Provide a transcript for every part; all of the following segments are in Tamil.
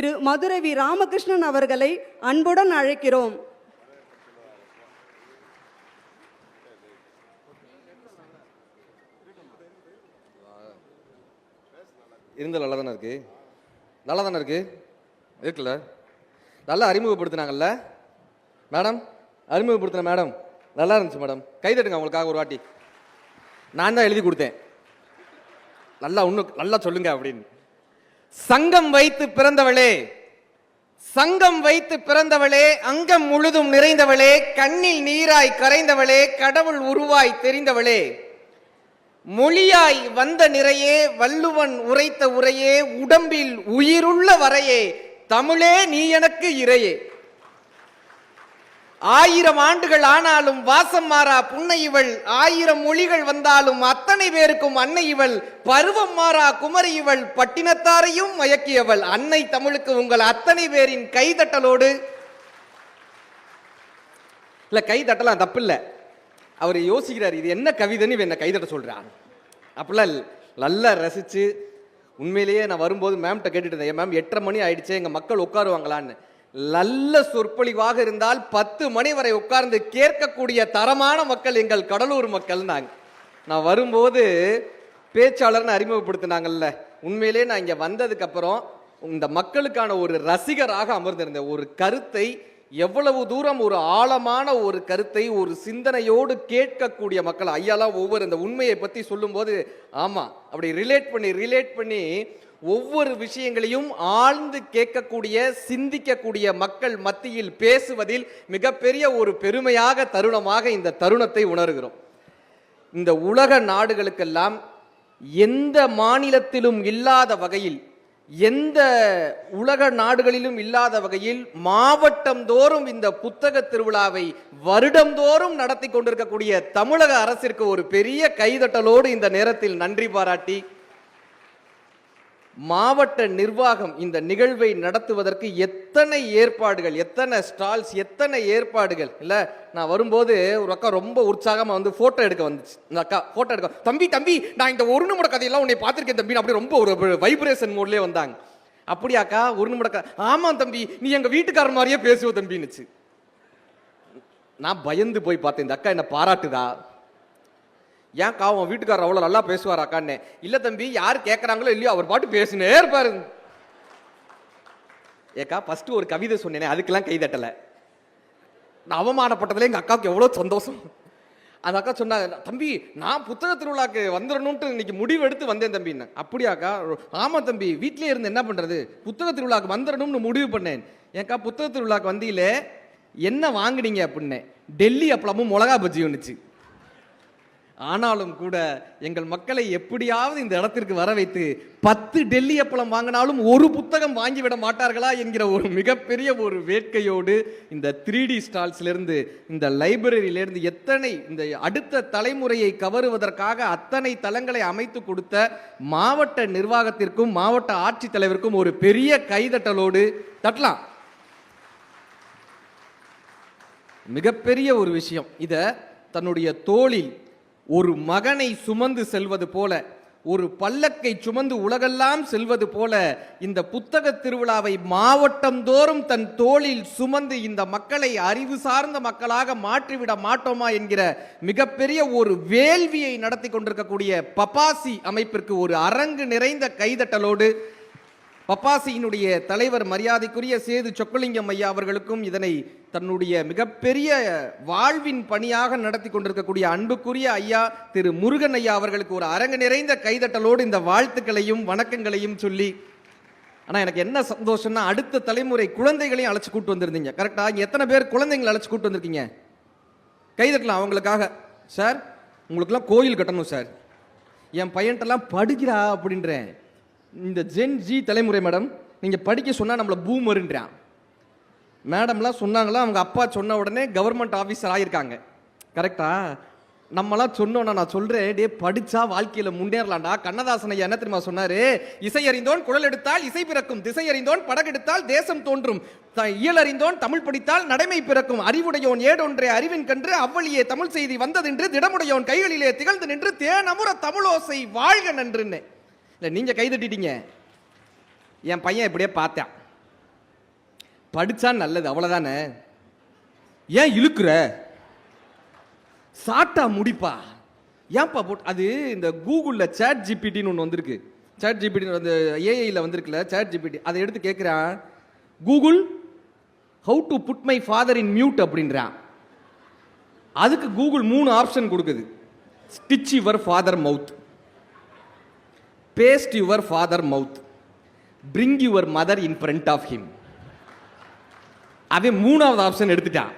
திரு மதுரை வி. ராமகிருஷ்ணன் அவர்களை அன்புடன் அழைக்கிறோம். இருந்த நல்லா தானே இருக்கு, நல்லா தானே இருக்கு, இருக்குல்ல, நல்லா அறிமுகப்படுத்தினாங்கல்ல மேடம், அறிமுகப்படுத்தின மேடம், நல்லா இருந்துச்சு மேடம், கைதட்டுங்க அவங்களுக்காக ஒரு வாட்டி. நான் தான் எழுதி கொடுத்தேன், நல்லா இன்னும் நல்லா சொல்லுங்க அப்படின்னு. சங்கம் வைத்து பிறந்தவளே, சங்கம் வைத்து பிறந்தவளே, அங்கம் முழுதும் நிறைந்தவளே, கண்ணில் நீராய் கரைந்தவளே, கடவுள் உருவாய் தெரிந்தவளே, மொழியாய் வந்த நிறையே, வள்ளுவன் உரைத்த உரையே, உடம்பில் உயிருள்ள வரையே, தமிழே நீ எனக்கு இறையே. 1000 ஆண்டுகள் ஆனாலும் வாசம் மாறா புன்னை இவள், 1000 மொழிகள் வந்தாலும் அத்தனை பேருக்கும் அன்னை இவள், பருவம் மாறா குமரி இவள், பட்டினத்தாரையும் மயக்கியவள். அன்னை தமிழுக்கு உங்கள் அத்தனை பேரின் கைதட்டலோடு. இல்ல கை தட்டலாம் தப்பு இல்ல, அவர் யோசிக்கிறார் இது என்ன கவிதைன்னு என்ன கைதட்ட சொல்றான். அப்படிலாம் நல்லா ரசிச்சு, உண்மையிலேயே நான் வரும்போது மேம்கிட்ட கேட்டுட்டு இருந்தேன், மேம் 8:30 மணி ஆயிடுச்சு, எங்க மக்கள் உட்காருவாங்களான்னு. நல்ல சொற்பொழிவாக இருந்தால் 10 மணி வரை உட்கார்ந்து கேட்கக்கூடிய தரமான மக்கள் எங்கள் கடலூர் மக்கள். நான் வரும்போது பேச்சாளர்னு அறிமுகப்படுத்தினாங்கல்ல, உண்மையிலே நான் இங்க வந்ததுக்கு அப்புறம் இந்த மக்களுக்கான ஒரு ரசிகராக அமர்ந்திருந்தேன். ஒரு கருத்தை எவ்வளவு தூரம், ஒரு ஆழமான ஒரு கருத்தை ஒரு சிந்தனையோடு கேட்கக்கூடிய மக்கள். ஐயாலாம் ஒவ்வொரு இந்த உண்மையை பத்தி சொல்லும் போது ஆமா அப்படி ரிலேட் பண்ணி ஒவ்வொரு விஷயங்களையும் ஆழ்ந்து கேட்கக்கூடிய, சிந்திக்கக்கூடிய மக்கள் மத்தியில் பேசுவதில் மிகப்பெரிய ஒரு பெருமையாக, தருணமாக இந்த தருணத்தை உணர்கிறோம். இந்த உலக நாடுகளுக்கெல்லாம் எந்த மாநிலத்திலும் இல்லாத வகையில், எந்த உலக நாடுகளிலும் இல்லாத வகையில் மாவட்டம் தோறும் இந்த புத்தக திருவிழாவை வருடந்தோறும் நடத்தி கொண்டிருக்கக்கூடிய தமிழக அரசிற்கு ஒரு பெரிய கைதட்டலோடு இந்த நேரத்தில் நன்றி பாராட்டி, மாவட்ட நிர்வாகம் இந்த நிகழ்வை நடத்துவதற்கு எத்தனை ஏற்பாடுகள், எத்தனை ஸ்டால்ஸ், எத்தனை ஏற்பாடுகள். இல்ல நான் வரும்போது ஒரு அக்கா ரொம்ப உற்சாகமா வந்து போட்டோ எடுக்க வந்துச்சு. இந்த அக்கா போட்டோ எடுக்க, தம்பி நான் இந்த 1 நிமிட கதையெல்லாம் உன்னை பார்த்திருக்கேன் தம்பி, அப்படி ரொம்ப ஒரு வைப்ரேஷன் மோட்லயே வந்தாங்க. அப்படியாக்கா 1 நிமிட கதை? ஆமா தம்பி, நீ எங்க வீட்டுக்காரர் மாதிரியே பேசுவ தம்பின்னுச்சு. நான் பயந்து போய் பார்த்தேன், இந்த அக்கா என்ன பாராட்டுதா, ஏன் கா உன் வீட்டுக்காரர் அவ்வளவு நல்லா பேசுவார் அக்கான்னு. இல்ல தம்பி, யாரு கேட்கறாங்களோ இல்லையோ அவர் பாட்டு பேசுனே இருப்பாரு. ஏக்கா ஃபர்ஸ்ட் ஒரு கவிதை சொன்னேனே அதுக்கெல்லாம் கை தட்டல. நான் அவமானப்பட்டதுல எங்க அக்காவுக்கு எவ்வளவு சந்தோஷம். அந்த அக்கா சொன்னாங்க, தம்பி நான் புத்தக திருவிழாக்கு வந்துடணும்ட்டு இன்னைக்கு முடிவு எடுத்து வந்தேன் தம்பின்னு. அப்படியாக்கா? ஆமா தம்பி, வீட்லயே இருந்து என்ன பண்றது, புத்தக திருவிழாக்கு வந்துடணும்னு முடிவு பண்ணேன். ஏக்கா புத்தக திருவிழாக்கு வந்தீங்களே என்ன வாங்குனீங்க அப்படின்னு. டெல்லி அப்பளமும் மிளகா பஜ்ஜி வந்துச்சு. ஆனாலும் கூட எங்கள் மக்களை எப்படியாவது இந்த இடத்திற்கு வர வைத்து 10 டெல்லி அப்பளம் வாங்கினாலும் ஒரு புத்தகம் வாங்கிவிட மாட்டார்களா என்கிற ஒரு மிகப்பெரிய ஒரு வேட்கையோடு இந்த 3D ஸ்டால்ஸ்லேருந்து, இந்த லைப்ரரியிலேருந்து எத்தனை இந்த அடுத்த தலைமுறையை கவருவதற்காக அத்தனை தளங்களை அமைத்து கொடுத்த மாவட்ட நிர்வாகத்திற்கும் மாவட்ட ஆட்சித்தலைவருக்கும் ஒரு பெரிய கைதட்டலோடு தட்டலாம். மிகப்பெரிய ஒரு விஷயம். இதை தன்னுடைய தோளில் ஒரு மகனை சுமந்து செல்வது போல, ஒரு பல்லக்கை சுமந்து உலகெல்லாம் செல்வது போல இந்த புத்தக திருவிழாவை மாவட்டம் தோறும் தன் தோளில் சுமந்து இந்த மக்களை அறிவு சார்ந்த மக்களாக மாற்றிவிட மாட்டோமா என்கிற மிகப்பெரிய ஒரு வேள்வியை நடத்தி கொண்டிருக்கக்கூடிய பப்பாசி அமைப்பிற்கு ஒரு அரங்கு நிறைந்த கைதட்டலோடு, பப்பாசியினுடைய தலைவர் மரியாதைக்குரிய சேது சொக்கலிங்கம் ஐயா அவர்களுக்கும் இதனை தன்னுடைய மிகப்பெரிய வாழ்வின் பணியாக நடத்தி கொண்டிருக்கக்கூடிய அன்புக்குரிய ஐயா திரு முருகன் ஐயா அவர்களுக்கு ஒரு அரங்கு நிறைந்த கைதட்டலோடு இந்த வாழ்த்துக்களையும் வணக்கங்களையும் சொல்லி, ஆனால் எனக்கு என்ன சந்தோஷம்னா அடுத்த தலைமுறை குழந்தைகளையும் அழைச்சி கூட்டு வந்திருந்தீங்க. கரெக்டாக எத்தனை பேர் குழந்தைங்களை அழைச்சி கூட்டு வந்திருக்கீங்க? கைதட்டலாம் அவங்களுக்காக. சார் உங்களுக்கெல்லாம் கோயில் கட்டணும் சார், என் பையன்ட்டெல்லாம் படிக்கிறா அப்படின்றேன். இந்த ஜென் ஜி தலைமுறை மேடம், நீங்கள் படிக்க சொன்னால் நம்மளை பூமருன்றான். மேடம்லாம் சொன்னாங்களா, அவங்க அப்பா சொன்ன உடனே கவர்மெண்ட் ஆஃபீஸர் ஆகியிருக்காங்க. கரெக்டா? நம்மளாம் சொன்னோன்னா நான் சொல்கிறேன், டே படித்தா வாழ்க்கையில் முன்னேறலாம்டா. கண்ணதாசன் ஐயா என்ன தெரியுமா சொன்னார்? இசை அறிந்தோன் குழல் எடுத்தால் இசை பிறக்கும், திசை அறிந்தோன் படகெடுத்தால் தேசம் தோன்றும், இயல் அறிந்தோன் தமிழ் படித்தால் நடைமை பிறக்கும், அறிவுடையோன் ஏடொன்றே அறிவின் கன்று, அவ்வளியே தமிழ் செய்தி வந்ததென்று, திடமுடையோன் கைகளிலே திகழ்ந்து நின்று, தேனமுற தமிழோசை வாழ்க நன்றுன்னு. இல்லை நீங்கள் கை தட்டிட்டீங்க. என் பையன் இப்படியே பார்த்தேன், படிச்சா நல்லது, அவ்வளவுதானே. ஏன் இழுக்குற? சாட்டா முடிப்பா. ஏன்பா போட்டு அது இந்த கூகுளில் சேட் ஜிபிடின்னு ஒன்று வந்திருக்கு. சேட் ஜிபிடி அந்த ஏஐயில் வந்திருக்குல்ல சேட் ஜிபிடி, அதை எடுத்து கேட்குறான், Google how to put my father in mute அப்படின்றான். அதுக்கு கூகுள் 3 ஆப்ஷன் கொடுக்குது. Stitch your father mouth, paste your father mouth, bring your mother in front of him. அவன் 3வது ஆப்ஷன் எடுத்துட்டான்.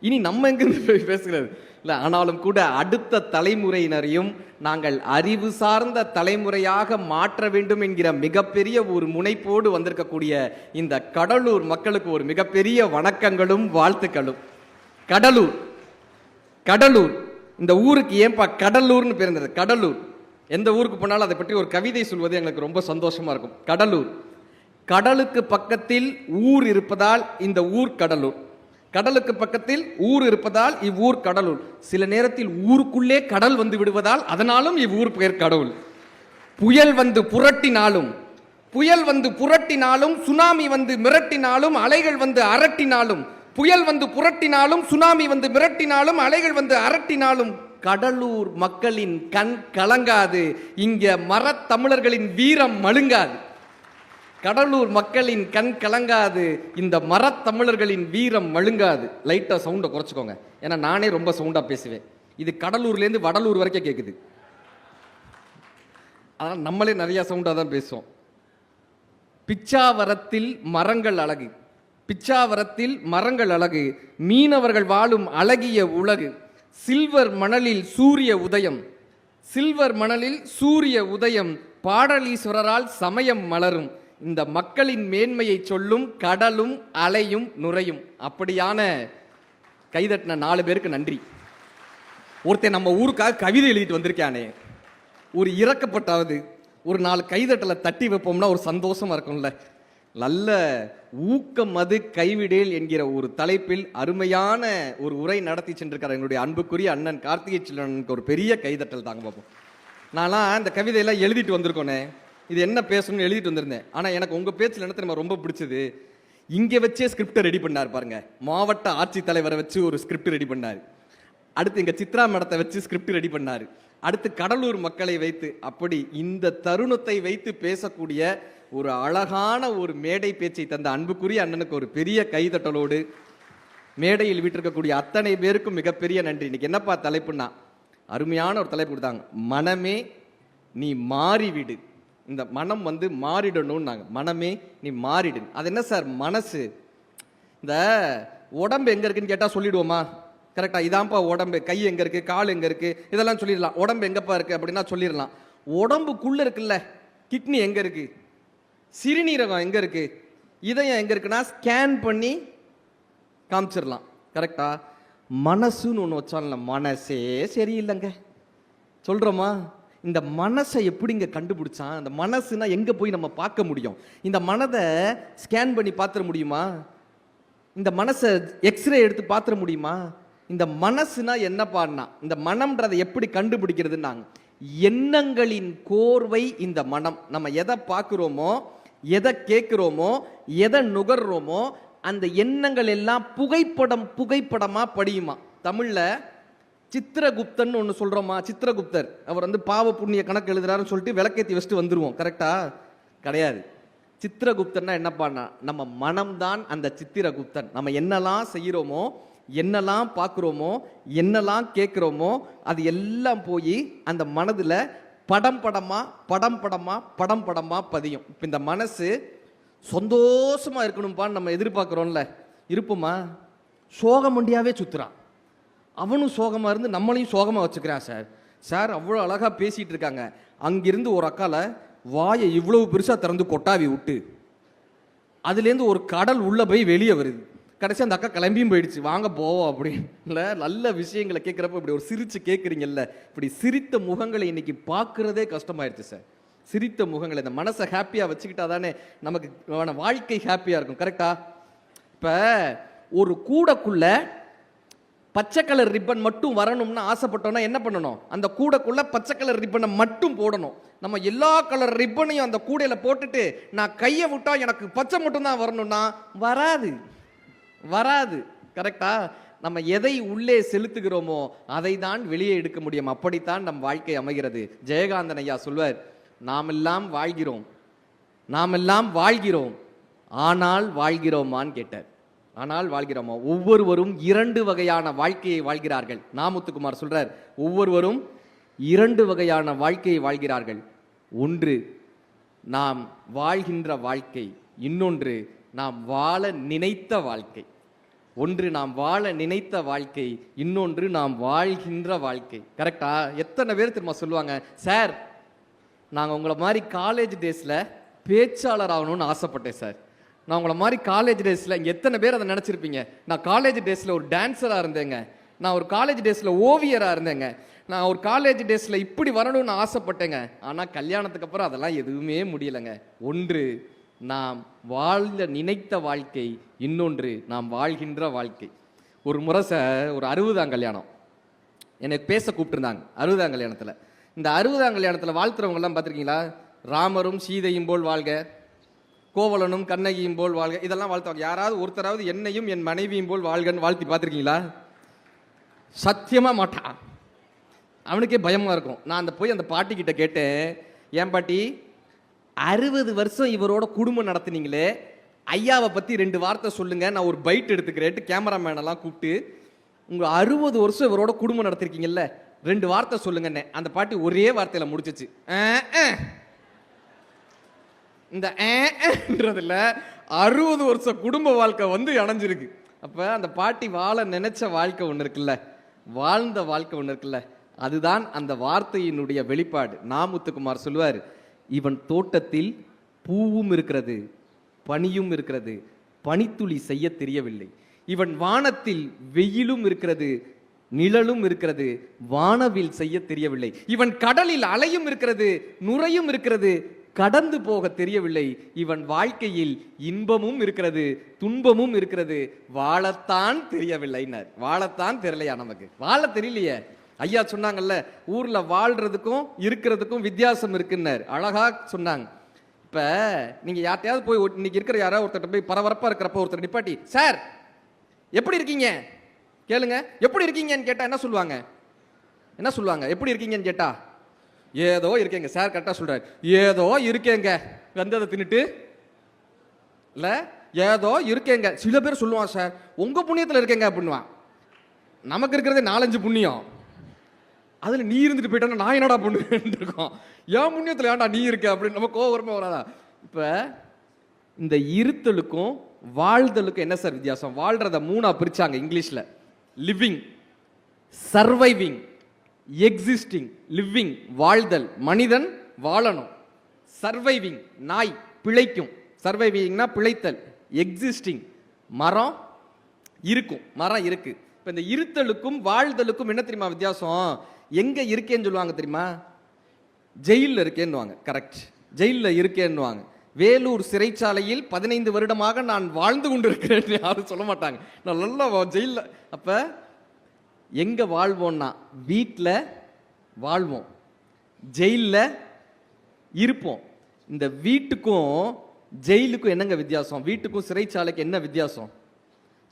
இனி நம்ம எங்கிருந்து பேசுகிறது இல்லை. ஆனாலும் கூட அடுத்த தலைமுறையினரையும் நாங்கள் அறிவு சார்ந்த தலைமுறையாக மாற்ற வேண்டும் என்கிற மிகப்பெரிய ஒரு முனைப்போடு வந்திருக்கக்கூடிய இந்த கடலூர் மக்களுக்கு ஒரு மிகப்பெரிய வணக்கங்களும் வாழ்த்துக்களும். கடலூர் கடலூர் இந்த ஊருக்கு ஏன்பா கடலூர்னு பேர் இருந்தது? கடலூர் எந்த ஊருக்கு போனாலும் அதை பற்றி ஒரு கவிதை சொல்வது எங்களுக்கு ரொம்ப சந்தோஷமா இருக்கும். கடலூர், கடலுக்கு பக்கத்தில் ஊர் இருப்பதால் இந்த ஊர் கடலூர், கடலுக்கு பக்கத்தில் ஊர் இருப்பதால் இவ்வூர் கடலூர். சில நேரத்தில் ஊருக்குள்ளே கடல் வந்து விடுவதால் அதனாலும் இவ்வூர் பெயர் கடவுள். புயல் வந்து புரட்டினாலும், புயல் வந்து புரட்டினாலும், சுனாமி வந்து மிரட்டினாலும், அலைகள் வந்து அரட்டினாலும், புயல் வந்து புரட்டினாலும், சுனாமி வந்து மிரட்டினாலும், அலைகள் வந்து அரட்டினாலும் கடலூர் மக்களின் கண் கலங்காது. இங்க மரத்தமிழர்களின் வீரம் மழுங்காது. கடலூர் மக்களின் கண் கலங்காது, இந்த மரத்தமிழர்களின் வீரம் மழுங்காது. லைட்டா சவுண்டை குறைச்சிக்கோங்க, ஏன்னா நானே ரொம்ப சவுண்டா பேசுவேன். இது கடலூர்லேருந்து வடலூர் வரைக்கும் கேட்குது. அதான் நம்மளே நிறைய சவுண்டா தான் பேசுவோம். பிச்சாவரத்தில் மரங்கள் அழகு, பிச்சாவரத்தில் மரங்கள் அழகு, மீனவர்கள் வாழும் அழகிய உலகு, சில்வர் மணலில் சூரிய உதயம், சில்வர் மணலில் சூரிய உதயம், பாடலீஸ்வரரால் சமயம் மலரும், இந்த மக்களின் மேன்மையை சொல்லும் கடலும் அலையும் நுரையும். அப்படியான கைதட்டின 4 பேருக்கு நன்றி. ஒருத்தன் நம்ம ஊருக்காக கவிதை எழுதிட்டு வந்திருக்கானே, ஒரு இறக்கப்பட்டாவது ஒரு 4 கைதட்டலை தட்டி வைப்போம்னா ஒரு சந்தோஷமா இருக்கும்ல. நல்ல ஊக்கம் அது கைவிடேல் என்கிற ஒரு தலைப்பில் அருமையான ஒரு உரை நடத்தி சென்றிருக்கார் என்னுடைய அன்புக்குரிய அண்ணன் கார்த்திகை செல்வனுக்கு ஒரு பெரிய கைதட்டல் தாங்க பார்ப்போம். நான்லாம் இந்த கவிதையெல்லாம் எழுதிட்டு வந்திருக்கோனே, இது என்ன பேசணும்னு எழுதிட்டு வந்திருந்தேன். ஆனால் எனக்கு உங்கள் பேச்சில் என்ன தெரியுமா ரொம்ப பிடிச்சது, இங்கே வச்சே ஸ்கிரிப்டை ரெடி பண்ணார் பாருங்க. மாவட்ட ஆட்சித்தலைவரை வச்சு ஒரு ஸ்கிரிப்ட் ரெடி பண்ணார். அடுத்து எங்கள் சித்ரா மேடத்தை வச்சு ஸ்கிரிப்ட் ரெடி பண்ணார். அடுத்து கடலூர் மக்களை வைத்து, அப்படி இந்த தருணத்தை வைத்து பேசக்கூடிய ஒரு அழகான ஒரு மேடை பேச்சை தந்த அன்புக்குரிய அண்ணனுக்கு ஒரு பெரிய கைதட்டலோடு மேடையில் வீட்டிருக்கக்கூடிய அத்தனை பேருக்கும் மிகப்பெரிய நன்றி. இன்னைக்கு என்னப்பா தலைப்புன்னா அருமையான ஒரு தலைப்பு கொடுத்தாங்க, மனமே நீ மாறிவிடு. இந்த மனம் வந்து மாறிடணும். மனமே நீ மாறிடு. அது என்ன சார் மனசு? இந்த உடம்பு எங்க இருக்குன்னு கேட்டா சொல்லிடுவோமா? கரெக்டா, இதான்ப்பா உடம்பு, கை எங்க இருக்கு, கால் எங்க இருக்கு, இதெல்லாம் சொல்லிடலாம். உடம்பு எங்கப்பா இருக்கு அப்படின்னா சொல்லிடலாம். உடம்புக்குள்ள இருக்குல்ல, கிட்னி எங்க இருக்கு, சிறுநீரகம் எங்க இருக்கு, இதயம் எங்க இருக்குன்னா ஸ்கேன் பண்ணி காமிச்சிடலாம். கரெக்டா? மனசுன்னு ஒன்று வச்சால மனசே சரியில்லைங்க சொல்றோமா? இந்த மனசை எப்படிங்க கண்டுபிடிச்சான்? இந்த மனசுனா எங்க போய் நம்ம பார்க்க முடியும்? இந்த மனதை ஸ்கேன் பண்ணி பார்த்துட முடியுமா? இந்த மனசை எக்ஸ்ரே எடுத்து பார்த்துட முடியுமா? இந்த மனசுனா என்ன பாடினா, இந்த மனம்ன்றதை எப்படி கண்டுபிடிக்கிறதுனாங்க, எண்ணங்களின் கோர்வை இந்த மனம். நம்ம எதை பார்க்குறோமோ, எதை கேட்குறோமோ, எதை நுகர்றோமோ, அந்த எண்ணங்கள் எல்லாம் புகைப்படமா படியுமா. தமிழ்ல சித்திரகுப்தன் ஒன்று சொல்றோமா? சித்திரகுப்தர் அவர் வந்து பாவ புண்ணிய கணக்கு எழுதுறாருன்னு சொல்லிட்டு விளக்கேற்றி வச்சுட்டு வந்துருவோம். கரெக்டா? கிடையாது. சித்திரகுப்தன்னா என்னப்பான்னா நம்ம மனம்தான் அந்த சித்திரகுப்தன். நம்ம என்னெல்லாம் செய்கிறோமோ, என்னெல்லாம் பார்க்குறோமோ, என்னெல்லாம் கேட்குறோமோ, அது எல்லாம் போய் அந்த மனதில் படம் படமா பதியும். இப்போ இந்த மனசு சந்தோஷமா இருக்கணும்பான்னு நம்ம எதிர்பார்க்குறோம்ல, இருப்போமா? சோகமண்டியாவே சுத்துறான். அவனும் சோகமாக இருந்து நம்மளையும் சோகமாக வச்சுக்கிறான். சார் அவ்வளோ அழகாக பேசிகிட்டு இருக்காங்க. அங்கிருந்து ஒரு அக்கால வாயை இவ்வளவு பெருசாக திறந்து கொட்டாவி விட்டு அதுலேருந்து ஒரு கடல் உள்ளே போய் வெளியே வருது. கடைசி அந்த அக்கா கிளம்பியும் போயிடுச்சு, வாங்க போவோம் அப்படின்னு. நல்ல விஷயங்களை கேட்குறப்ப இப்படி ஒரு சிரிச்சு கேட்குறீங்கல்ல, இப்படி சிரித்த முகங்களை இன்னைக்கு பார்க்குறதே கஷ்டமாயிடுச்சு சார். சிரித்த முகங்களை, இந்த மனசை ஹாப்பியாக வச்சுக்கிட்டா தானே நமக்கு வாழ்க்கை ஹாப்பியாக இருக்கும். கரெக்டா? இப்போ ஒரு கூடைக்குள்ள பச்சை கலர் ரிப்பன் மட்டும் வரணும்னு ஆசைப்பட்டோம்னா என்ன பண்ணணும்? அந்த கூடைக்குள்ள பச்சை கலர் ரிப்பனை மட்டும் போடணும். நம்ம எல்லா கலர் ரிப்பனையும் அந்த கூடையில போட்டுட்டு நான் கையை விட்டா எனக்கு பச்சை மட்டும் தான் வரணும்னா வராது, வராது. கரெக்டா? நம்ம எதை உள்ளே செலுத்துகிறோமோ அதை தான் வெளியே எடுக்க முடியும். அப்படித்தான் நம் வாழ்க்கை அமைகிறது. ஜெயகாந்தன் ஐயா சொல்வார், நாமெல்லாம் வாழ்கிறோம், நாமெல்லாம் வாழ்கிறோம், ஆனால் வாழ்கிறோமான்னு கேட்டார். ஆனால் வாழ்கிறோமா? ஒவ்வொருவரும் 2 வகையான வாழ்க்கையை வாழ்கிறார்கள். நாமுத்துக்குமார் சொல்றார், ஒவ்வொருவரும் 2 வகையான வாழ்க்கையை வாழ்கிறார்கள். ஒன்று நாம் வாழ்கின்ற வாழ்க்கை, இன்னொன்று நாம் வாழ நினைத்த வாழ்க்கை. ஒன்று நாம் வாழ நினைத்த வாழ்க்கை, இன்னொன்று நாம் வாழ்கின்ற வாழ்க்கை. கரெக்டா? எத்தனை பேர் திரும்ப சொல்லுவாங்க, சார் நாங்கள் உங்களை மாதிரி காலேஜ் டேஸில் பேச்சாளர் ஆகணும்னு ஆசைப்பட்டேன் சார். நான் உங்களை மாதிரி காலேஜ் டேஸில், இங்கே எத்தனை பேர் அதை நினச்சிருப்பீங்க, நான் காலேஜ் டேஸில் ஒரு டான்ஸராக இருந்தேங்க, நான் ஒரு காலேஜ் டேஸில் ஓவியராக இருந்தேங்க, நான் ஒரு காலேஜ் டேஸில் இப்படி வரணும்னு ஆசைப்பட்டேங்க. ஆனால் கல்யாணத்துக்கு அப்புறம் அதெல்லாம் எதுவுமே முடியலைங்க. ஒன்று நாம் வாழ்ந்த நினைத்த வாழ்க்கை, இன்னொன்று நாம் வாழ்கின்ற வாழ்க்கை. ஒரு முறை ஒரு 60ஆம் கல்யாணம் எனக்கு பேச கூப்பிட்டுருந்தாங்க. 60ஆம் கல்யாணத்தில், இந்த 60ஆம் கல்யாணத்தில் வாழ்த்துறவங்கெல்லாம் பார்த்துருக்கீங்களா? ராமரும் சீதையும் போல் வாழ்க, கோவலனும் கண்ணகியும் போல் வாழ்க, இதெல்லாம் வாழ்த்துவாங்க. யாராவது ஒருத்தராவது என்னையும் என் மனைவியும் போல் வாழ்கன்னு வாழ்த்தி பார்த்துருக்கீங்களா? சத்தியமாக மாட்டான். அவனுக்கே பயமாக இருக்கும். நான் போய் அந்த பாட்டி கிட்ட கேட்டேன், ஏன் பாட்டி 60 வருஷம் இவரோட குடும்பம் நடத்துனீங்களே, ஐயாவை பற்றி 2 வார்த்தை சொல்லுங்க, நான் ஒரு பைட் எடுத்துக்கிறேன்ட்டு கேமராமேனெல்லாம் கூப்பிட்டு, உங்கள் 60 வருஷம் இவரோட குடும்பம் நடத்திருக்கீங்கல்ல, 2 வார்த்தை சொல்லுங்கண்ணே. அந்த பாட்டி ஒரே வார்த்தையில் முடிச்சிச்சு. இந்த ஏன்றதுல 60 வருஷம் குடும்ப வாழ்க்கை அணைஞ்சிருக்கு. அப்போ அந்த பாட்டி வாழ நினைச்ச வாழ்க்கை ஒன்று இருக்குல்ல, வாழ்ந்த வாழ்க்கை ஒன்று இருக்குல்ல, அதுதான் அந்த வார்த்தையினுடைய வெளிப்பாடு. நாமுத்துக்குமார் சொல்லுவார், இவன் தோட்டத்தில் பூவும் இருக்கிறது, பனியும் இருக்கிறது, பனித்துளி செய்ய தெரியவில்லை. இவன் வானத்தில் வெயிலும் இருக்கிறது, நிழலும் இருக்கிறது, வானவில் செய்ய தெரியவில்லை. இவன் கடலில் அலையும் இருக்கிறது, நுரையும் இருக்கிறது, கடந்து போக தெரியவில்லை. இவன் வாழ்க்கையில் இன்பமும் இருக்கிறது, துன்பமும் இருக்கிறது, வாழத்தான் தெரியவில்லைன்னார். வாழத்தான் தெரியலையா? நமக்கு வாழ தெரியலையே. ஐயா சொன்னாங்கல்ல, ஊர்ல வாழ்றதுக்கும் இருக்கிறதுக்கும் வித்தியாசம் இருக்குன்னார். அழகா சொன்னாங்க. இப்ப நீங்க யார்ட்டையாவது போய் இன்னைக்கு இருக்கிற யாராவது ஒருத்தர் போய் பரபரப்பா இருக்கிறப்ப ஒருத்தர் நிப்பாட்டி, சார் எப்படி இருக்கீங்க கேளுங்க, எப்படி இருக்கீங்கன்னு கேட்டா என்ன சொல்லுவாங்க? என்ன சொல்லுவாங்க? எப்படி இருக்கீங்கன்னு கேட்டா ஏதோ இருக்கேங்க சார். கரெக்டா சொல்றாரு, ஏதோ இருக்கேங்க, வந்ததை தின்னுட்டு இல்ல, ஏதோ இருக்கேங்க. சில பேர் சொல்லுவான், சார் உங்க புண்ணியத்துல இருக்கேங்க அப்படின்வான். நமக்கு இருக்கிறதே 4-5 புண்ணியம், அதுல நீ இருந்துட்டு போயிட்டா நான் என்னடா பண்ணுவேன் இருக்கோம். ஏன் புண்ணியத்துல ஏன்டா நீ இருக்க அப்படின்னு நம்ம கோவரமா வராதா? இப்ப இந்த இருத்தலுக்கும் வாழ்தலுக்கும் என்ன சார் வித்தியாசம்? வாழ்றத 3ஆ பிரிச்சாங்க இங்கிலீஷ்ல. Living, surviving, existing. லிவிங் வாழ்தல், மனிதன் வாழணும். சர்வைவிங் நாய் பிழைக்கும், சர்வைவிங்னா பிழைத்தல். எக்ஸிஸ்டிங் மரம் இருக்கும், மரம் இருக்கு. இப்போ இந்த இருத்தலுக்கும் வாழ்தலுக்கும் என்ன தெரியுமா வித்தியாசம்? எங்க இருக்கேன்னு சொல்லுவாங்க தெரியுமா? ஜெயிலில் இருக்கேன்னுவாங்க. கரெக்ட், ஜெயிலில் இருக்கேன்னுவாங்க. வேலூர் சிறைச்சாலையில் 15 வருடமாக நான் வாழ்ந்து கொண்டு இருக்கிறேன் யாரும் சொல்ல மாட்டாங்க. நான் நல்லா ஜெயிலில். அப்போ எங்க வாழ்வோம்னா வீட்டில் வாழ்வோம், ஜெயிலில் இருப்போம். இந்த வீட்டுக்கும் ஜெயிலுக்கும் என்னங்க வித்தியாசம்? வீட்டுக்கும் சிறைச்சாலைக்கு என்ன வித்தியாசம்?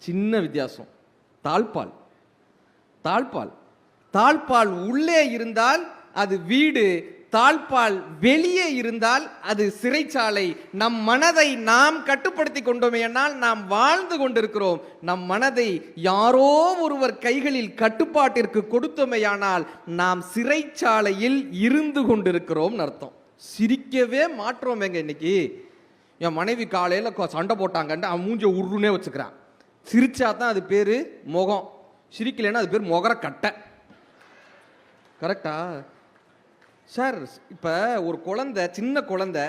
சின்ன வித்தியாசம். தாழ்பால், தாழ்பால், தாழ்பால் உள்ளே இருந்தால் அது வீடு, தாழ்பால் வெளியே இருந்தால் அது சிறைச்சாலை. நம் மனதை நாம் கட்டுப்படுத்தி கொண்டோமே என்றால் நாம் வாழ்ந்து கொண்டிருக்கிறோம். நம் மனதை யாரோ ஒருவர் கைகளில் கட்டுப்பாட்டிற்கு கொடுத்தோமேயானால் நாம் சிறைச்சாலையில் இருந்து கொண்டிருக்கிறோம் அர்த்தம். சிரிக்கவே மாற்றோமேங்க. இன்னைக்கு என் மனைவி காலையில் சண்டை போட்டாங்கன்ட்டு அவன் மூஞ்ச உருன்னே வச்சுக்கிறான். சிரிச்சா தான் அது பேரு முகம், சிரிக்கலைன்னா அது பேர் முகர கட்டை. கரெக்டா சார்? இப்போ ஒரு குழந்தை, சின்ன குழந்தை,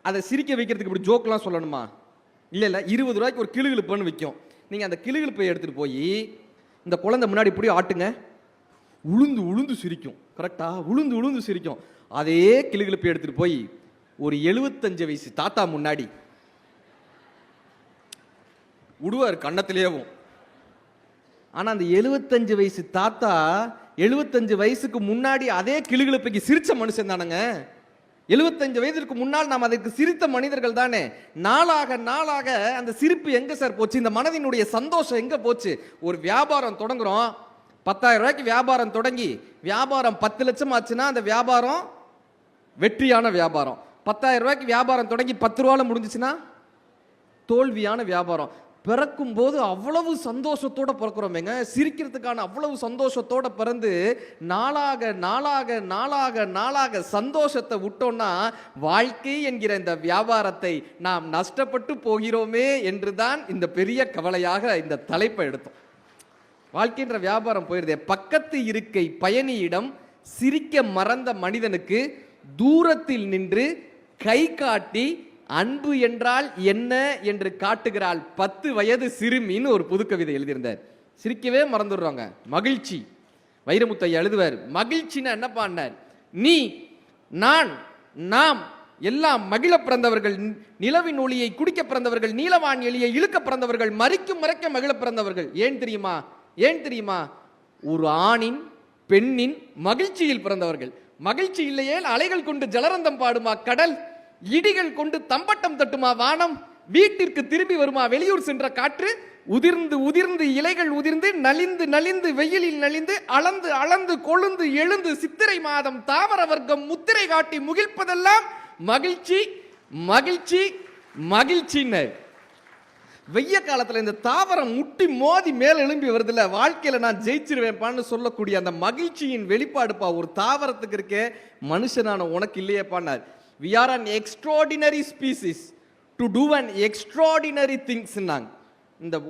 அதை சிரிக்க வைக்கிறதுக்கு இப்படி ஜோக்கெலாம் சொல்லணுமா? இல்லை இல்லை, 20 ரூபாய்க்கு ஒரு கிளுகிழுப்புன்னு விற்கும். நீங்கள் அந்த கிளுகிழுப்பை எடுத்துகிட்டு போய் இந்த குழந்தை முன்னாடி இப்படி ஆட்டுங்க, உளுந்து உளுந்து சிரிக்கும். கரெக்டா? உளுந்து உளுந்து சிரிக்கும். அதே கிளுகிழுப்பை எடுத்துகிட்டு போய் ஒரு 75 வயசு தாத்தா முன்னாடி விடுவார், கன்னத்திலேயும் ஆனா அந்த 75 வயசு தாத்தா 75 வயசுக்கு முன்னாடி அதே கிளுகிழப்பைக்கு சிரிச்ச மனுஷன் தானங்க. 75 வயதிற்கு முன்னால் நாம் அதற்கு சிரித்த மனிதர்கள் தானே. நாளாக நாளாக அந்த சிரிப்பு எங்க சார் போச்சு? இந்த மனதினுடைய சந்தோஷம் எங்க போச்சு? ஒரு வியாபாரம் தொடங்குறோம், 10,000 ரூபாய்க்கு வியாபாரம் தொடங்கி வியாபாரம் 10 லட்சம் ஆச்சுன்னா அந்த வியாபாரம் வெற்றியான வியாபாரம். 10,000 ரூபாய்க்கு வியாபாரம் தொடங்கி 10 ரூபால முடிஞ்சுச்சுன்னா தோல்வியான வியாபாரம். பிறக்கும் போது அவ்வளவு சந்தோஷத்தோட பிறக்கிறோமேங்க, சிரிக்கிறதுக்கான அவ்வளவு சந்தோஷத்தோட பிறந்து நாளாக நாளாக நாளாக நாளாக சந்தோஷத்தை விட்டோம்னா வாழ்க்கை என்கிற இந்த வியாபாரத்தை நாம் நஷ்டப்பட்டு போகிறோமே என்றுதான் இந்த பெரிய கவலையாக இந்த தலைப்பை எடுத்தோம். வாழ்க்கைன்ற வியாபாரம் போயிருதே. பக்கத்து இருக்கை பயணியிடம் சிரிக்க மறந்த மனிதனுக்கு தூரத்தில் நின்று கை காட்டி அன்பு என்றால் என்ன என்று காட்டுகிறாள் 10 வயது சிறுமின்னு ஒரு புது கவிதை எழுதியிருந்தார். சிரிக்கவே மறந்துடுறாங்க. மகிழ்ச்சி. வைரமுத்து ஐயா எழுதுவார், மகிழ்ச்சின்னா என்ன பண்ணார்? நீ, நான், நாம் எல்லாம் மகிழ பிறந்தவர்கள், நிலவின் ஒளியை குடிக்க பிறந்தவர்கள், நீலவான் எளியை இழுக்க பிறந்தவர்கள், மறிக்கும் மறைக்க மகிழ பிறந்தவர்கள். ஏன் தெரியுமா? ஏன் தெரியுமா? ஒரு ஆணின் பெண்ணின் மகிழ்ச்சியில் பிறந்தவர்கள். மகிழ்ச்சி இல்லையே அலைகள் கொண்டு ஜலரந்தம் பாடுமா கடல், இடிகள் கொண்டு தம்பட்டம் தட்டுமா வானம், வீட்டிற்கு திரும்பி வருமா வெளியூர் சென்ற காற்று, உதிர்ந்து உதிர்ந்து இலைகள் உதிர்ந்து நலிந்து நலிந்து வெயிலில் நலிந்து அளந்து அளந்து கொழுந்து எழுந்து சித்திரை மாதம் தாவர வர்க்கம் முத்திரை காட்டி முகிழ்ப்பதெல்லாம் மகிழ்ச்சி மகிழ்ச்சி மகிழ்ச்சின்னு. வெய்ய காலத்துல இந்த தாவரம் முட்டி மோதி மேல எழும்பி வருதுல, வாழ்க்கையில நான் ஜெயிச்சிருவேன்பான்னு சொல்லக்கூடிய அந்த மகிழ்ச்சியின் வெளிப்பாடுப்பா ஒரு தாவரத்துக்கு இருக்கே, மனுஷனான உனக்கு இல்லையேப்பான்னார். We are an extraordinary species to do an extraordinary things.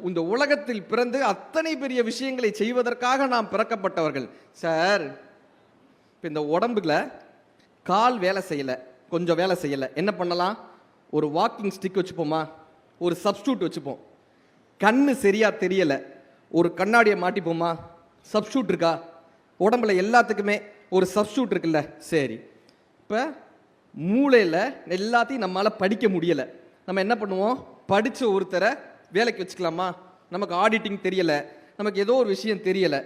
இந்த உலகத்தில் பிறந்து அத்தனை பெரிய விஷயங்களை செய்வதற்காக நாம் பிறக்கப்பட்டவர்கள் சார். இப்போ இந்த உடம்புல கால் வேலை செய்யலை, கொஞ்சம் வேலை செய்யலை, என்ன பண்ணலாம்? ஒரு வாக்கிங் ஸ்டிக் வச்சுப்போமா, ஒரு சப்ஸ்டியூட் வச்சுப்போம். கண்ணு சரியா தெரியலை, ஒரு கண்ணாடியை மாட்டிப்போமா, சப்ஸ்டியூட் இருக்கா? உடம்புல எல்லாத்துக்குமே ஒரு சப்ஸ்டியூட் இருக்குல்ல. சரி, இப்போ மூளையில் எல்லாத்தையும் நம்மளால் படிக்க முடியலை, நம்ம என்ன பண்ணுவோம்? படித்த ஒருத்தரை வேலைக்கு வச்சுக்கலாமா? நமக்கு ஆடிட்டிங் தெரியலை, நமக்கு ஏதோ ஒரு விஷயம் தெரியலை,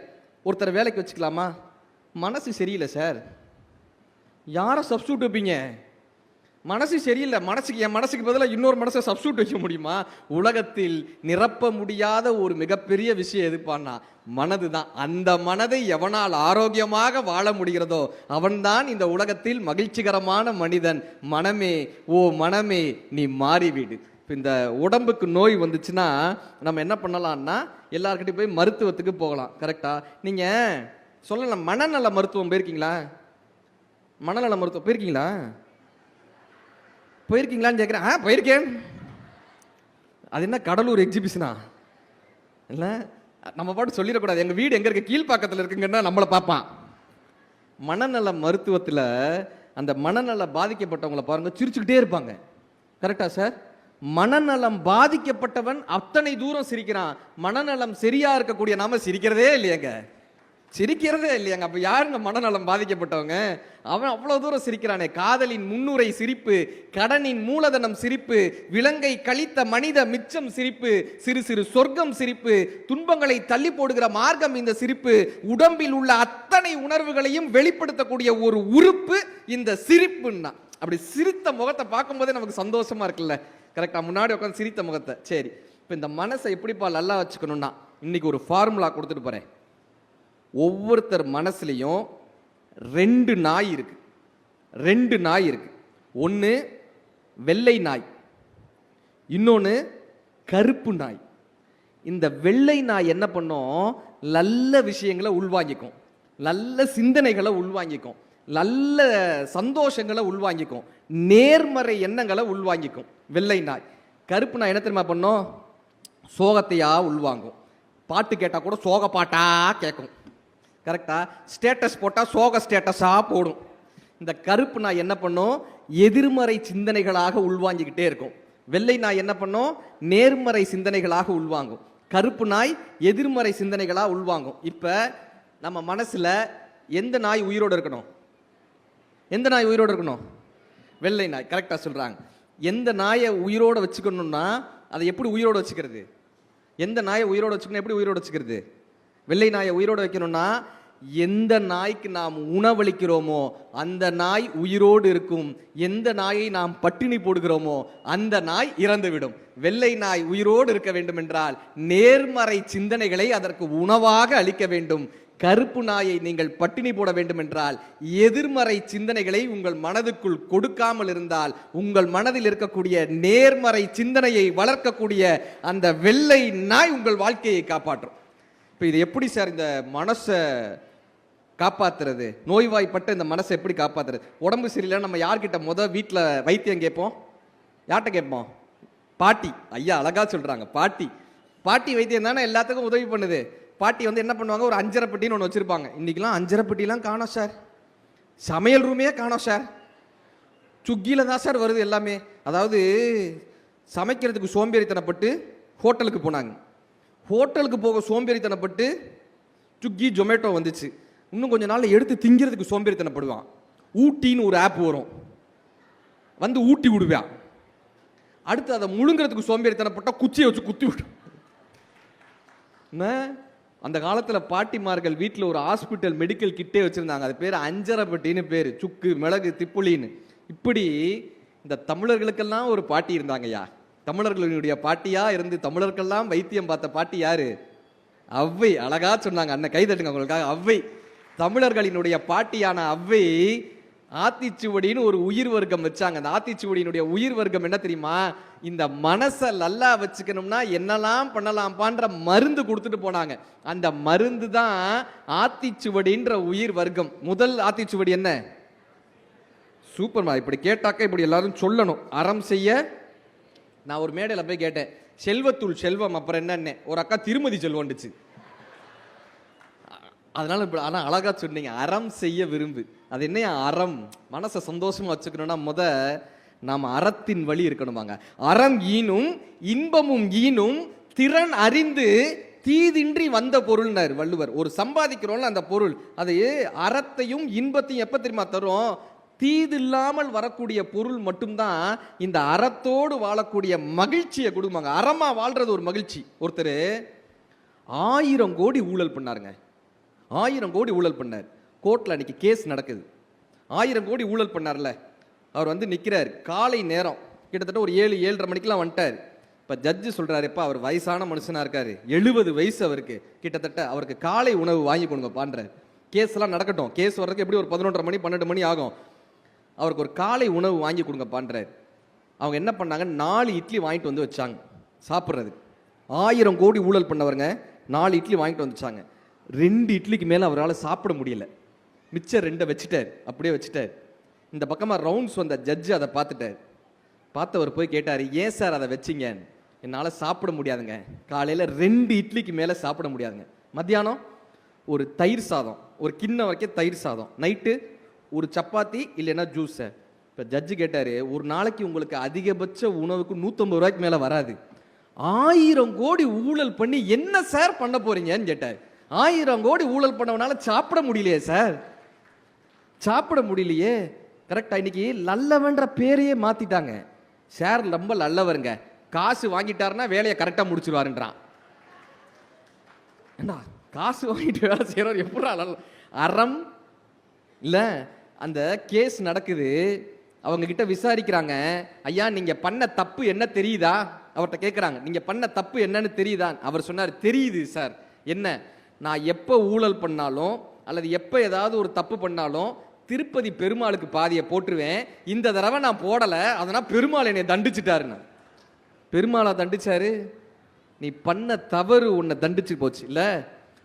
ஒருத்தரை வேலைக்கு வச்சுக்கலாமா? மனசு சரியில்லை சார், யாரை சப்ஸ்டியூட் வைப்பீங்க? மனசு சரியில்லை, மனசுக்கு என் மனசுக்கு பதிலாக இன்னொரு மனசை சப்ஸ்டியூட் வைக்க முடியுமா? உலகத்தில் நிரப்ப முடியாத ஒரு மிகப்பெரிய விஷயம் எதுப்பான்னா மனது தான். அந்த மனதை எவனால் ஆரோக்கியமாக வாழ முடிகிறதோ அவன்தான் இந்த உலகத்தில் மகிழ்ச்சிகரமான மனிதன். மனமே, ஓ மனமே நீ மாறிவிடு. இந்த உடம்புக்கு நோய் வந்துச்சுன்னா நம்ம என்ன பண்ணலாம்னா எல்லார்கிட்டையும் போய் மருத்துவத்துக்கு போகலாம். கரெக்டா? நீங்க சொல்லலாம், மனநல மருத்துவம் போயிருக்கீங்களா? மனநல மருத்துவம் போயிருக்கீங்களா? போயிருக்கீங்களான்னு கேட்குறேன். போயிருக்கேன். அது என்ன கடலூர் எக்ஸிபிஷனா? இல்லை, நம்ம பாட்டு சொல்லிடக்கூடாது. எங்கள் வீடு எங்கே இருக்க, கீழ்ப்பாக்கத்தில் இருக்குங்கன்னா நம்மளை பார்ப்பான். மனநல மருத்துவத்தில் அந்த மனநல பாதிக்கப்பட்டவங்களை பாருங்க, சிரிச்சுக்கிட்டே இருப்பாங்க. கரெக்டா சார்? மனநலம் பாதிக்கப்பட்டவன் அத்தனை தூரம் சிரிக்கிறான், மனநலம் சரியா இருக்கக்கூடிய நாம சிரிக்கிறதே இல்லையாங்க, சிரிக்கிறதே இல்லையாங்க. அப்ப யாருங்க மனநலம் பாதிக்கப்பட்டவங்க? அவன் அவ்வளவு தூரம் சிரிக்கிறானே. காதலின் முன்னுரை சிரிப்பு, கடனின் மூலதனம் சிரிப்பு, விலங்கை கழித்த மனித மிச்சம் சிரிப்பு, சிறு சிறு சொர்க்கம் சிரிப்பு, துன்பங்களை தள்ளி போடுகிற மார்க்கம் இந்த சிரிப்பு, உடம்பில் உள்ள அத்தனை உணர்வுகளையும் வெளிப்படுத்தக்கூடிய ஒரு உறுப்பு இந்த சிரிப்புன்னா. அப்படி சிரித்த முகத்தை பார்க்கும் போதே நமக்கு சந்தோஷமா இருக்குல்ல. கரெக்டா? முன்னாடி உட்காந்து சிரித்த முகத்தை. சரி, இப்போ இந்த மனசை எப்படிப்பா நல்லா வச்சுக்கணும்னா இன்னைக்கு ஒரு ஃபார்முலா கொடுத்துட்டு போறேன். ஒவ்வொருத்தர் மனசுலையும் 2 நாய் இருக்கு. 2 நாய் இருக்கு. ஒன்று வெள்ளை நாய், இன்னொன்று கருப்பு நாய். இந்த வெள்ளை நாய் என்ன பண்ணும்? நல்ல விஷயங்களை உள்வாங்கிக்கும், நல்ல சிந்தனைகளை உள்வாங்கிக்கும், நல்ல சந்தோஷங்களை உள்வாங்கிக்கும், நேர்மறை எண்ணங்களை உள்வாங்கிக்கும் வெள்ளை நாய். கருப்பு நாய் என்ன தெரியுமா பண்ணும்? சோகத்தையா உள்வாங்கும். பாட்டு கேட்டால் கூட சோக பாட்டா கேட்கும். கரெக்டா? ஸ்டேட்டஸ் போட்டால் சோக ஸ்டேட்டஸா போடும். இந்த கருப்பு நாய் என்ன பண்ணும்? எதிர்மறை சிந்தனைகளாக உள்வாங்கிக்கிட்டே இருக்கும். வெள்ளை நாய் என்ன பண்ணும்? நேர்மறை சிந்தனைகளாக உள்வாங்கும். கருப்பு நாய் எதிர்மறை சிந்தனைகளாக உள்வாங்கும். இப்போ நம்ம மனசில் எந்த நாய் உயிரோடு இருக்கணும்? எந்த நாய் உயிரோடு இருக்கணும்? வெள்ளை நாய். கரெக்டாக சொல்கிறாங்க. எந்த நாயை உயிரோடு வச்சுக்கணும்னா அதை எப்படி உயிரோடு வச்சுக்கிறது? எந்த நாயை உயிரோடு வச்சுக்கணும், எப்படி உயிரோடு வச்சுக்கிறது? வெள்ளை நாயை உயிரோடு வைக்கணும்னா எந்த நாய்க்கு நாம் உணவளிக்கிறோமோ அந்த நாய் உயிரோடு இருக்கும், எந்த நாயை நாம் பட்டினி போடுகிறோமோ அந்த நாய் இறந்துவிடும். வெள்ளை நாய் உயிரோடு இருக்க வேண்டும் என்றால் நேர்மறை சிந்தனைகளை அதற்கு உணவாக அளிக்க வேண்டும். கருப்பு நாயை நீங்கள் பட்டினி போட வேண்டும் என்றால் எதிர்மறை சிந்தனைகளை உங்கள் மனதுக்குள் கொடுக்காமல் இருந்தால் உங்கள் மனதில் இருக்கக்கூடிய நேர்மறை சிந்தனையை வளர்க்கக்கூடிய அந்த வெள்ளை நாய் உங்கள் வாழ்க்கையை காப்பாற்றும். இப்போ இது எப்படி சார் இந்த மனசை காப்பாத்துறது, நோய்வாய்ப்பட்ட இந்த மனசை எப்படி காப்பாத்துறது? உடம்பு சரியில்லை நம்ம யார்கிட்ட வீட்டில் வைத்தியம் கேட்போம்? யார்கிட்ட கேட்போம்? பாட்டி. ஐயா அழகா சொல்றாங்க, பாட்டி. பாட்டி வைத்தியம் தானே எல்லாத்துக்கும் உதவி பண்ணுது. பாட்டி என்ன பண்ணுவாங்க, ஒரு அஞ்சரை பெட்டின்னு ஒன்று வச்சிருப்பாங்க. இன்னைக்கெல்லாம் அஞ்சரை பெட்டிலாம் காணோம் சார், சமையல் ரூமே காணோம் சார், சுக்கியில தான் சார் வருது எல்லாமே. அதாவது சமைக்கிறதுக்கு சோம்பேறித்தனப்பட்டு ஹோட்டலுக்கு போனாங்க, ஹோட்டலுக்கு போக சோம்பேறித்தனப்பட்டு சுக்கி ஜொமேட்டோ வந்துச்சு. இன்னும் கொஞ்ச நாள் எடுத்து திங்கிறதுக்கு சோம்பேறித்தனப்படுவான். ஊட்டின்னு ஒரு ஆப் வரும், ஊட்டி விடுவான். அடுத்து அதை முழுங்கிறதுக்கு சோம்பேறித்தனப்பட்டா குச்சியை வச்சு குத்தி விடும். அந்த காலத்தில் பாட்டிமார்கள் வீட்டில் ஒரு ஹாஸ்பிட்டல் மெடிக்கல் கிட்டே வச்சுருந்தாங்க. அது பேர் அஞ்சரை பெட்டின்னு பேர், சுக்கு மிளகு திப்புளின்னு. இப்படி இந்த தமிழர்களுக்கெல்லாம் ஒரு பாட்டி இருந்தாங்கய்யா. தமிழர்களுடைய பாட்டியா இருந்து தமிழர்களெல்லாம் வைத்தியம் பார்த்த பாட்டி யாரு? ஔவை. அழகா சொன்னாங்க, அண்ணன் கைதட்டுங்க அவங்களுக்காக. ஔவை, தமிழர்களினுடைய பாட்டியான ஔவை ஆத்திச்சுவடின்னு ஒரு உயிர் வர்க்கம் வச்சாங்க. அந்த ஆத்திச்சுவடியினுடைய உயிர் வர்க்கம் என்ன தெரியுமா? இந்த மனசை நல்லா வச்சுக்கணும்னா என்னெல்லாம் பண்ணலாம்பான்ற மருந்து கொடுத்துட்டு போனாங்க. அந்த மருந்து தான் ஆத்திச்சுவடின்ற உயிர் வர்க்கம். முதல் ஆத்திச்சுவடி என்ன? சூப்பர்மா. இப்படி கேட்டாக்க இப்படி எல்லாரும் சொல்லணும். அறம் செய்ய. நான் ஒரு மேடையில் போய் கேட்டேன், செல்வத்துள் செல்வம் அப்புறம் என்னன்னு. ஒரு அக்கா திருமதி செல்வண்டுச்சு. அதனால ஆனால் அழகா சொன்னீங்க, அறம் செய்ய விரும்பு. அது என்ன அறம்? மனசை சந்தோஷமா வச்சுக்கணும்னா நாம் அறத்தின் வழி இருக்கணுமாங்க. அறம் ஈனும் இன்பமும் ஈனும் திறன் அறிந்து தீதின்றி வந்த பொருள்னார் வள்ளுவர். ஒரு சம்பாதிக்கிறோம்ல அந்த பொருள், அது அறத்தையும் இன்பத்தையும் எப்ப தெரியுமா தரும்? தீது இல்லாமல் வரக்கூடிய பொருள் மட்டும்தான் இந்த அறத்தோடு வாழக்கூடிய மகிழ்ச்சியை கொடுப்பாங்க. அறமா வாழ்றது ஒரு மகிழ்ச்சி. ஒருத்தர் 1000 கோடி ஊழல் பண்ணாருங்க. 1000 கோடி ஊழல் பண்ணார். கோர்ட்டில் அன்னைக்கு கேஸ் நடக்குது. 1000 கோடி ஊழல் பண்ணார்ல, அவர் நிற்கிறார். காலை நேரம் கிட்டத்தட்ட ஒரு 7-7:30 மணிக்கெலாம் வந்துட்டார். இப்போ ஜட்ஜு சொல்கிறாரு, எப்போ அவர் வயசான மனுஷனாக இருக்கார், 70 வயசு அவருக்கு, கிட்டத்தட்ட அவருக்கு காலை உணவு வாங்கி கொடுங்க பான்றார். கேஸ்லாம் நடக்கட்டும், கேஸ் வர்றதுக்கு எப்படி ஒரு 11:30 மணி 12 மணி ஆகும். அவருக்கு ஒரு காலை உணவு வாங்கி கொடுங்க பான்றார். அவங்க என்ன பண்ணாங்க, 4 இட்லி வாங்கிட்டு வச்சாங்க சாப்பிட்றது. 1000 கோடி ஊழல் பண்ணவருங்க 4 இட்லி வாங்கிட்டு வந்துச்சாங்க. 2 இட்லிக்கு மேலே அவரால் சாப்பிட முடியல. மிச்சம் 2 வச்சுட்டார், அப்படியே வச்சுட்டார். இந்த பக்கமாக ரவுண்ட்ஸ் வந்த ஜட்ஜு அதை பார்த்துட்டார். பார்த்தவர் போய் கேட்டார், ஏன் சார் அதை வச்சிங்க? என்னால் சாப்பிட முடியாதுங்க, காலையில் 2 இட்லிக்கு மேலே சாப்பிட முடியாதுங்க. மத்தியானம் ஒரு தயிர் சாதம், ஒரு கிண்ணம் வரைக்கும் தயிர் சாதம், நைட்டு ஒரு சப்பாத்தி இல்லைன்னா ஜூஸ். சார் இப்போ ஜட்ஜு கேட்டார், ஒரு நாளைக்கு உங்களுக்கு அதிகபட்ச உணவுக்கு 150 ரூபாய்க்கு மேலே வராது, 1000 கோடி ஊழல் பண்ணி என்ன சார் பண்ண போறீங்கன்னு கேட்டார். 1000 கோடி ஊழல் பண்ணவனால சாப்பிட முடியலையே சார், சாப்பிட முடியலையே. கரெக்டா, இன்னைக்கு நல்லவன்ற பேரையே மாத்திட்டாங்க. சார் ரொம்ப நல்லவருங்க, காசு வாங்கிட்டாருன்னா வேலையை கரெக்டா முடிச்சிருவாருன்றான். என்ன காசு வாங்கிட்டு வேலை செய்யறவர் எப்படி அறம் இல்ல? அந்த கேஸ் நடக்குது, அவங்க கிட்ட விசாரிக்கிறாங்க, ஐயா நீங்க பண்ண தப்பு என்ன தெரியுதா? அவர்கிட்ட கேட்குறாங்க, நீங்க பண்ண தப்பு என்னன்னு தெரியுதா? அவர் சொன்னார், தெரியுது சார். என்ன? நான் எப்போ ஊழல் பண்ணாலும் அல்லது எப்போ ஏதாவது ஒரு தப்பு பண்ணாலும் திருப்பதி பெருமாளுக்கு பாதியை போட்டுருவேன். இந்த தடவை நான் போடலை, அதனால் பெருமாள் என்னை தண்டிச்சிட்டாருன்னு. பெருமாளா தண்டிச்சாரு? நீ பண்ண தவறு உன்னை தண்டிச்சு போச்சு இல்ல.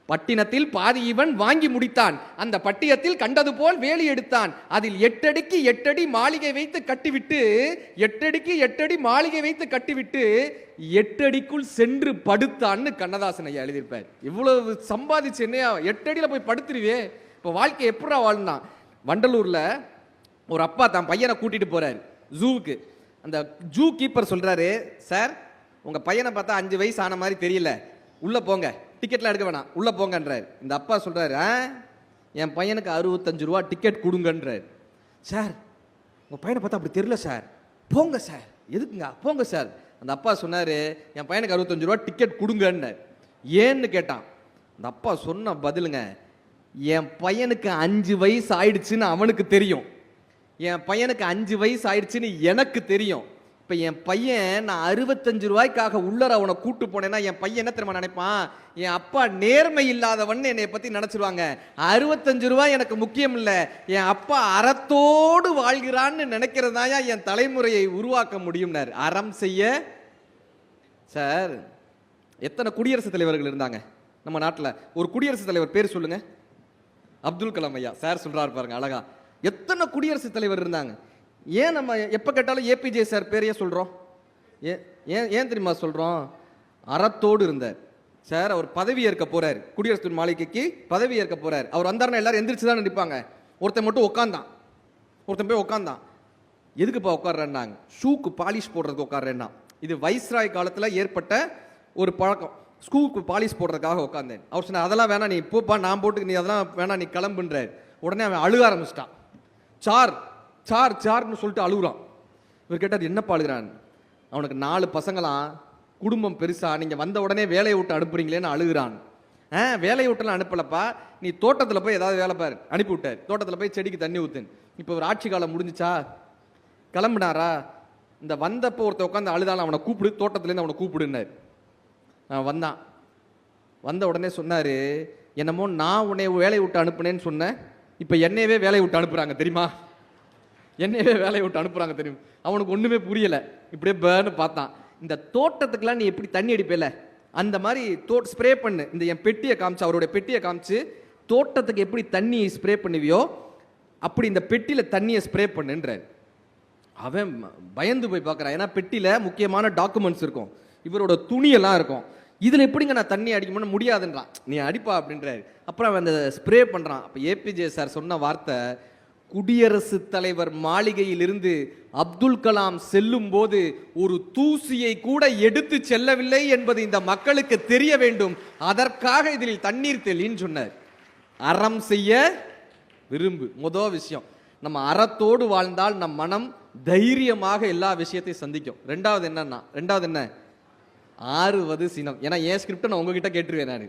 பட்டினத்தில் பாதி இவன் வாங்கி முடித்தான், அந்த பட்டியத்தில் கண்டது போல் வேலி எடுத்தான், அதில் 8 அடிக்கு 8 அடி மாளிகை வைத்து கட்டிவிட்டு 8 அடிக்கு 8 அடி மாளிகை வைத்து கட்டிவிட்டு 8 அடிக்குள் சென்று படுத்தான்னு கண்ணதாசன் ஐயா எழுதியிருப்பார். இவ்வளவு சம்பாதிச்சு என்னையா 8 அடியில் போய் படுத்துருவே? இப்போ வாழ்க்கை எப்படா வாழ்னா? வண்டலூர்ல ஒரு அப்பா தான் பையனை கூட்டிட்டு போறாரு ஜூவுக்கு. அந்த ஜூ கீப்பர் சொல்றாரு, சார் உங்க பையனை பார்த்தா 5 வயசு ஆன மாதிரி தெரியல, உள்ள போங்க, டிக்கெட்லாம் எடுக்க வேணாம், உள்ள போங்கன்றார். இந்த அப்பா சொல்றாரு, என் பையனுக்கு 65 ரூபா டிக்கெட் கொடுங்கன்றார். சார் உங்க பையனை பார்த்தா அப்படி தெரியல சார், போங்க சார். எதுக்குங்க? போங்க சார். அந்த அப்பா சொன்னாரு, என் பையனுக்கு 65 ரூபா டிக்கெட் கொடுங்கன்னு. ஏன்னு கேட்டான். அந்த அப்பா சொன்ன பதிலுங்க, என் பையனுக்கு 5 வயசு ஆயிடுச்சுன்னு அவனுக்கு தெரியும், என் பையனுக்கு 5 வயசு ஆயிடுச்சுன்னு எனக்கு தெரியும். இப்போ என் பையன் நான் 65 ரூபாய்க்காக உள்ளர அவனை கூட்டு போனேன்னா என் பையன் என்ன தெரியுமா நினைப்பான், என் அப்பா நேர்மை இல்லாதவன் என்னை பற்றி நினச்சிருவாங்க. 65 ரூபாய் எனக்கு முக்கியம் இல்லை, என் அப்பா அறத்தோடு வாழ்கிறான்னு நினைக்கிறதாயா என் தலைமுறையை உருவாக்க முடியும்னார். அறம் செய்ய சார். எத்தனை குடியரசுத் தலைவர்கள் இருந்தாங்க நம்ம நாட்டில்? ஒரு குடியரசுத் தலைவர் பேர் சொல்லுங்க. அப்துல் கலாம் ஐயா. சார் சொல்றாரு பாருங்க அழகா. எத்தனை குடியரசுத் தலைவர் இருந்தாங்க? ஏன் நம்ம எப்போ கேட்டாலும் ஏபிஜே சார் பேரையே சொல்கிறோம்? ஏன் தெரியுமா சொல்கிறோம்? அறத்தோடு இருந்தார் சார். அவர் பதவி ஏற்க போறார், குடியரசு மாளிகைக்கு பதவி ஏற்க போறார். அவர் வந்தாருன்னா எல்லாரும் எந்திரிச்சு தான் நிற்பாங்க. ஒருத்தன் மட்டும் உட்காந்தான், ஒருத்தன் போய் உட்காந்தான். எதுக்குப்பா உட்கார்றாங்க? ஷூக்கு பாலிஷ் போடுறதுக்கு உட்கார்றேன்னா. இது வைஸ்ராய் காலத்தில் ஏற்பட்ட ஒரு பழக்கம். ஸ்கூலுக்கு பாலிஷ் போடுறதுக்காக உட்காந்தேன். அவர் சொன்னார், அதெல்லாம் வேணாம், நீ இப்போப்பா நான் போட்டுக்கு, நீ அதெல்லாம் வேணாம், நீ கிளம்புன்றார். உடனே அவன் அழுக ஆரம்பிச்சிட்டான். சார் சார் சார்னு சொல்லிட்டு அழுகுறான். இவர் கேட்டார், என்னப்பா அழுகிறான்? அவனுக்கு 4 பசங்களாம், குடும்பம் பெருசா, நீங்கள் வந்த உடனே வேலையை விட்டு அனுப்புறீங்களேன்னு அழுகுறான். வேலையை விட்டுலாம் அனுப்பலப்பா, நீ தோட்டத்தில் போய் ஏதாவது வேலை பாரு, அனுப்பி விட்டார். தோட்டத்தில் போய் செடிக்கு தண்ணி ஊத்துன்னு. இப்போ ஒரு ஆட்சி காலம் முடிஞ்சிச்சா, கிளம்புனாரா? இந்த வந்தப்போ ஒருத்தர் உட்காந்து அழுதாலும் அவனை கூப்பிடு, தோட்டத்துலேருந்து அவனை கூப்பிடுன்னார். வந்தான். வந்த உடனே சொன்னார், என்னமோ நான் உன்னை வேலையை விட்டு அனுப்புனேன்னு சொன்னேன், இப்போ என்னையவே வேலையை விட்டு அனுப்புகிறாங்க தெரியுமா, என்னையவே வேலையை விட்டு அனுப்புகிறாங்க தெரியும். அவனுக்கு ஒன்றுமே புரியலை. இப்படியே பேர்னு பார்த்தான். இந்த தோட்டத்துக்கெல்லாம் நீ எப்படி தண்ணி அடிப்பேல, அந்த மாதிரி ஸ்ப்ரே பண்ணு. இந்த என் பெட்டியை காமிச்சு, அவருடைய பெட்டியை காமிச்சு, தோட்டத்துக்கு எப்படி தண்ணி ஸ்ப்ரே பண்ணுவியோ அப்படி இந்த பெட்டியில் தண்ணியை ஸ்ப்ரே பண்ணுன்றார். அவன் பயந்து போய் பார்க்குறான். ஏன்னா பெட்டியில் முக்கியமான டாக்குமெண்ட்ஸ் இருக்கும், இவரோட துணியெல்லாம் இருக்கும். இதில் எப்படிங்க நான் தண்ணி அடிக்க முடியாதுன்றான். நீ அடிப்பா அப்படின்றாரு. அப்புறம் அவன் அந்த ஸ்ப்ரே பண்ணுறான். அப்போ ஏபிஜே சார் சொன்ன வார்த்தை, குடியரசுத் தலைவர் மாளிகையிலிருந்து அப்துல் கலாம் செல்லும் போது ஒரு தூசியை கூட எடுத்து செல்லவில்லை என்பது இந்த மக்களுக்கு தெரிய வேண்டும், அதற்காக இதில் தண்ணீர் தெளின்னு சொன்னார். அறம் செய்ய விரும்பு. முதல் விஷயம், நம்ம அறத்தோடு வாழ்ந்தால் நம் மனம் தைரியமாக எல்லா விஷயத்தையும் சந்திக்கும். ரெண்டாவது என்ன? 6வது சினம். ஏன்னா என் ஸ்கிரிப்டை நான் உங்ககிட்ட கேட்டுருவேன் நான்.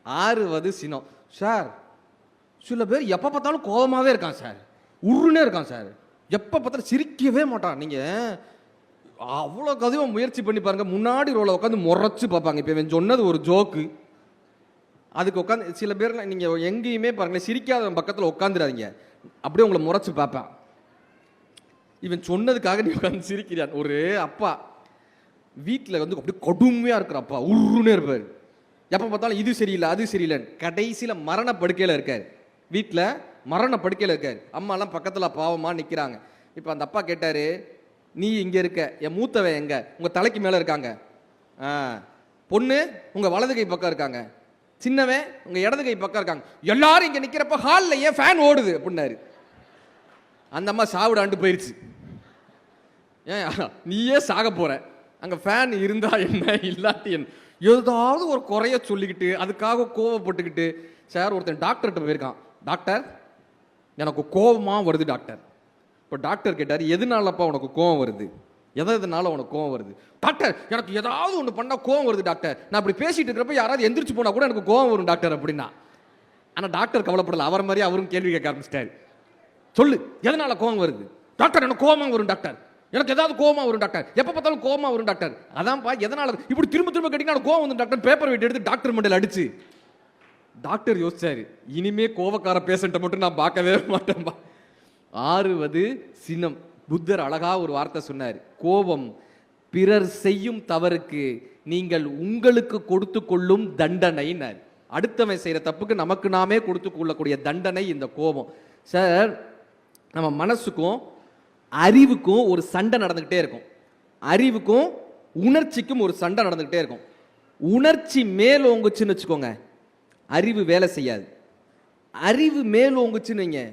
6வது சினம். சார் சில பேர் எப்போ பார்த்தாலும் கோபமாகவே இருக்கான் சார், உருன்னே இருக்கான் சார், எப்போ பார்த்தாலும் சிரிக்கவே மாட்டான். நீங்கள் அவ்வளோ கதையும் முயற்சி பண்ணி பாருங்கள், முன்னாடி ரோல உட்காந்து முறைச்சு பார்ப்பாங்க. இப்போ இவன் சொன்னது ஒரு ஜோக்கு, அதுக்கு உட்காந்து சில பேர் நீங்கள் எங்கேயுமே பாருங்களேன், சிரிக்காதவன் பக்கத்தில் உட்காந்துடாதீங்க, அப்படியே உங்களை முறைச்சு பார்ப்பேன். இவன் சொன்னதுக்காக நீ உட்காந்து சிரிக்கிறான். ஒரு அப்பா வீட்டில் வந்து அப்படியே கடுமையாக இருக்கிற அப்பா, உருன்னே இருப்பார். எப்போ பார்த்தாலும் இது சரியில்லை அது சரியில்லைன்னு. கடைசியில் மரண படுக்கையில் இருக்கார், வீட்டில் மரண படுக்கையில் இருக்கார். அம்மாலாம் பக்கத்தில் பாவமாக நிற்கிறாங்க. இப்போ அந்த அப்பா கேட்டார், நீ இங்கே இருக்க, என் மூத்தவன் எங்க? உங்கள் தலைக்கு மேலே இருக்காங்க. பொண்ணு உங்கள் வலது கை பக்கம் இருக்காங்க, சின்னவன் உங்கள் இடது கை பக்கம் இருக்காங்க. எல்லாரும் இங்கே நிற்கிறப்ப ஹாலில் ஏன் ஃபேன் ஓடுது அப்படின்னாரு. அந்த அம்மா சாவிடாண்டு போயிடுச்சு. ஏன் நீயே சாக போற, அங்கே ஃபேன் இருந்தா என்ன இல்லாட்டி என்ன, ஏதாவது ஒரு குறைய சொல்லிக்கிட்டு அதுக்காக கோவப்பட்டுக்கிட்டு. சார் ஒருத்தன் டாக்டர்கிட்ட போயிருக்கான், டாக்டர் எனக்கு கோபமாக வருது டாக்டர். இப்போ டாக்டர் கேட்டார், எதனாலப்பா உனக்கு கோவம் வருது, எதனால உனக்கு கோவம் வருது? டாக்டர் எனக்கு ஏதாவது ஒன்று பண்ணால் கோவம் வருது டாக்டர், நான் அப்படி பேசிட்டு இருக்கிறப்ப யாராவது எந்திரிச்சு போனால் கூட எனக்கு கோவம் வரும் டாக்டர் அப்படின்னா. ஆனால் டாக்டர் கவலைப்படல, அவர் மாதிரி அவரும் கேள்வி கேட்க ஆரம்பிச்சிட்டாரு. சொல்லு எதனால கோவம் வருது? டாக்டர் எனக்கு கோவமாக வரும் டாக்டர், எனக்கு ஏதாவது கோவமா வரும் டாக்டர், எப்போ பார்த்தாலும் கோவமா வரும் டாக்டர். அதான்ப்பா எதனால இப்படி திரும்ப திரும்ப கேட்டீங்கன்னா கோவம் வந்து டாக்டர். பேப்பர் வெயிட் எடுத்து டாக்டர் மண்டல் அடிச்சு. டாக்டர் யோசிச்சாரு, இனிமே கோவக்கார பேஷண்ட்டை மட்டும் நான் பார்க்கவே மாட்டேன்பா. 6வது சினம். புத்தர் அழகா ஒரு வார்த்தை சொன்னார், கோபம் பிறர் செய்யும் தவறுக்கு நீங்கள் உங்களுக்கு கொடுத்து கொள்ளும் தண்டனைன்னார். அடுத்தவன் செய்யற தப்புக்கு நமக்கு நாமே கொடுத்து கொள்ளக்கூடிய தண்டனை இந்த கோபம். சார் நம்ம மனசுக்கும் அறிவுக்கும் ஒரு சண்டை நடந்துகிட்டே இருக்கும், அறிவுக்கும் உணர்ச்சிக்கும் ஒரு சண்டை நடந்துகிட்டே இருக்கும். உணர்ச்சி மேலோங்குச்சுன்னு வச்சுக்கோங்க, அறிவு வேலை செய்யாது. அறிவு மேலோங்குச்சுன்னு வைங்க,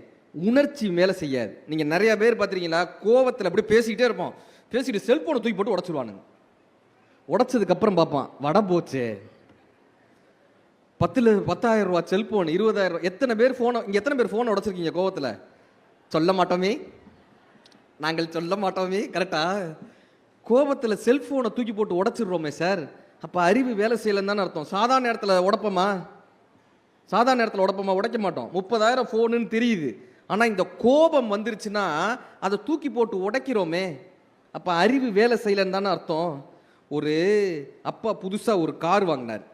உணர்ச்சி மேலே செய்யாது. நீங்கள் நிறைய பேர் பார்த்துருக்கீங்களா, கோவத்தில் அப்படி பேசிக்கிட்டே இருப்போம், பேசிட்டு செல்போனை தூக்கி போட்டு உடச்சிடுவானுங்க. உடச்சதுக்கு அப்புறம் பார்ப்பான், வட போச்சு 10,000 ரூபா செல்போன், 20,000 ரூபா. எத்தனை பேர் ஃபோனை, இங்கே எத்தனை பேர் ஃபோனை உடச்சிருக்கீங்க கோவத்தில்? சொல்ல மாட்டோமே, நாங்கள் சொல்ல மாட்டோமே. கரெக்டா? கோபத்தில் செல்போனை தூக்கி போட்டு உடச்சிடுறோமே சார். அப்போ அறிவு வேலை செய்யலன்னு தானே அர்த்தம். சாதாரண நேரத்தில் உடப்போமா? சாதாரண நேரத்தில் உடைப்போமா? உடைக்க மாட்டோம். 30,000 ஃபோனுன்னு தெரியுது. ஆனா இந்த கோபம் வந்துருச்சுன்னா அதை தூக்கி போட்டு உடைக்கிறோமே. அப்ப அறிவு வேலை செய்யலன்னு தானே அர்த்தம். ஒரு அப்பா புதுசா ஒரு கார் வாங்கினார்.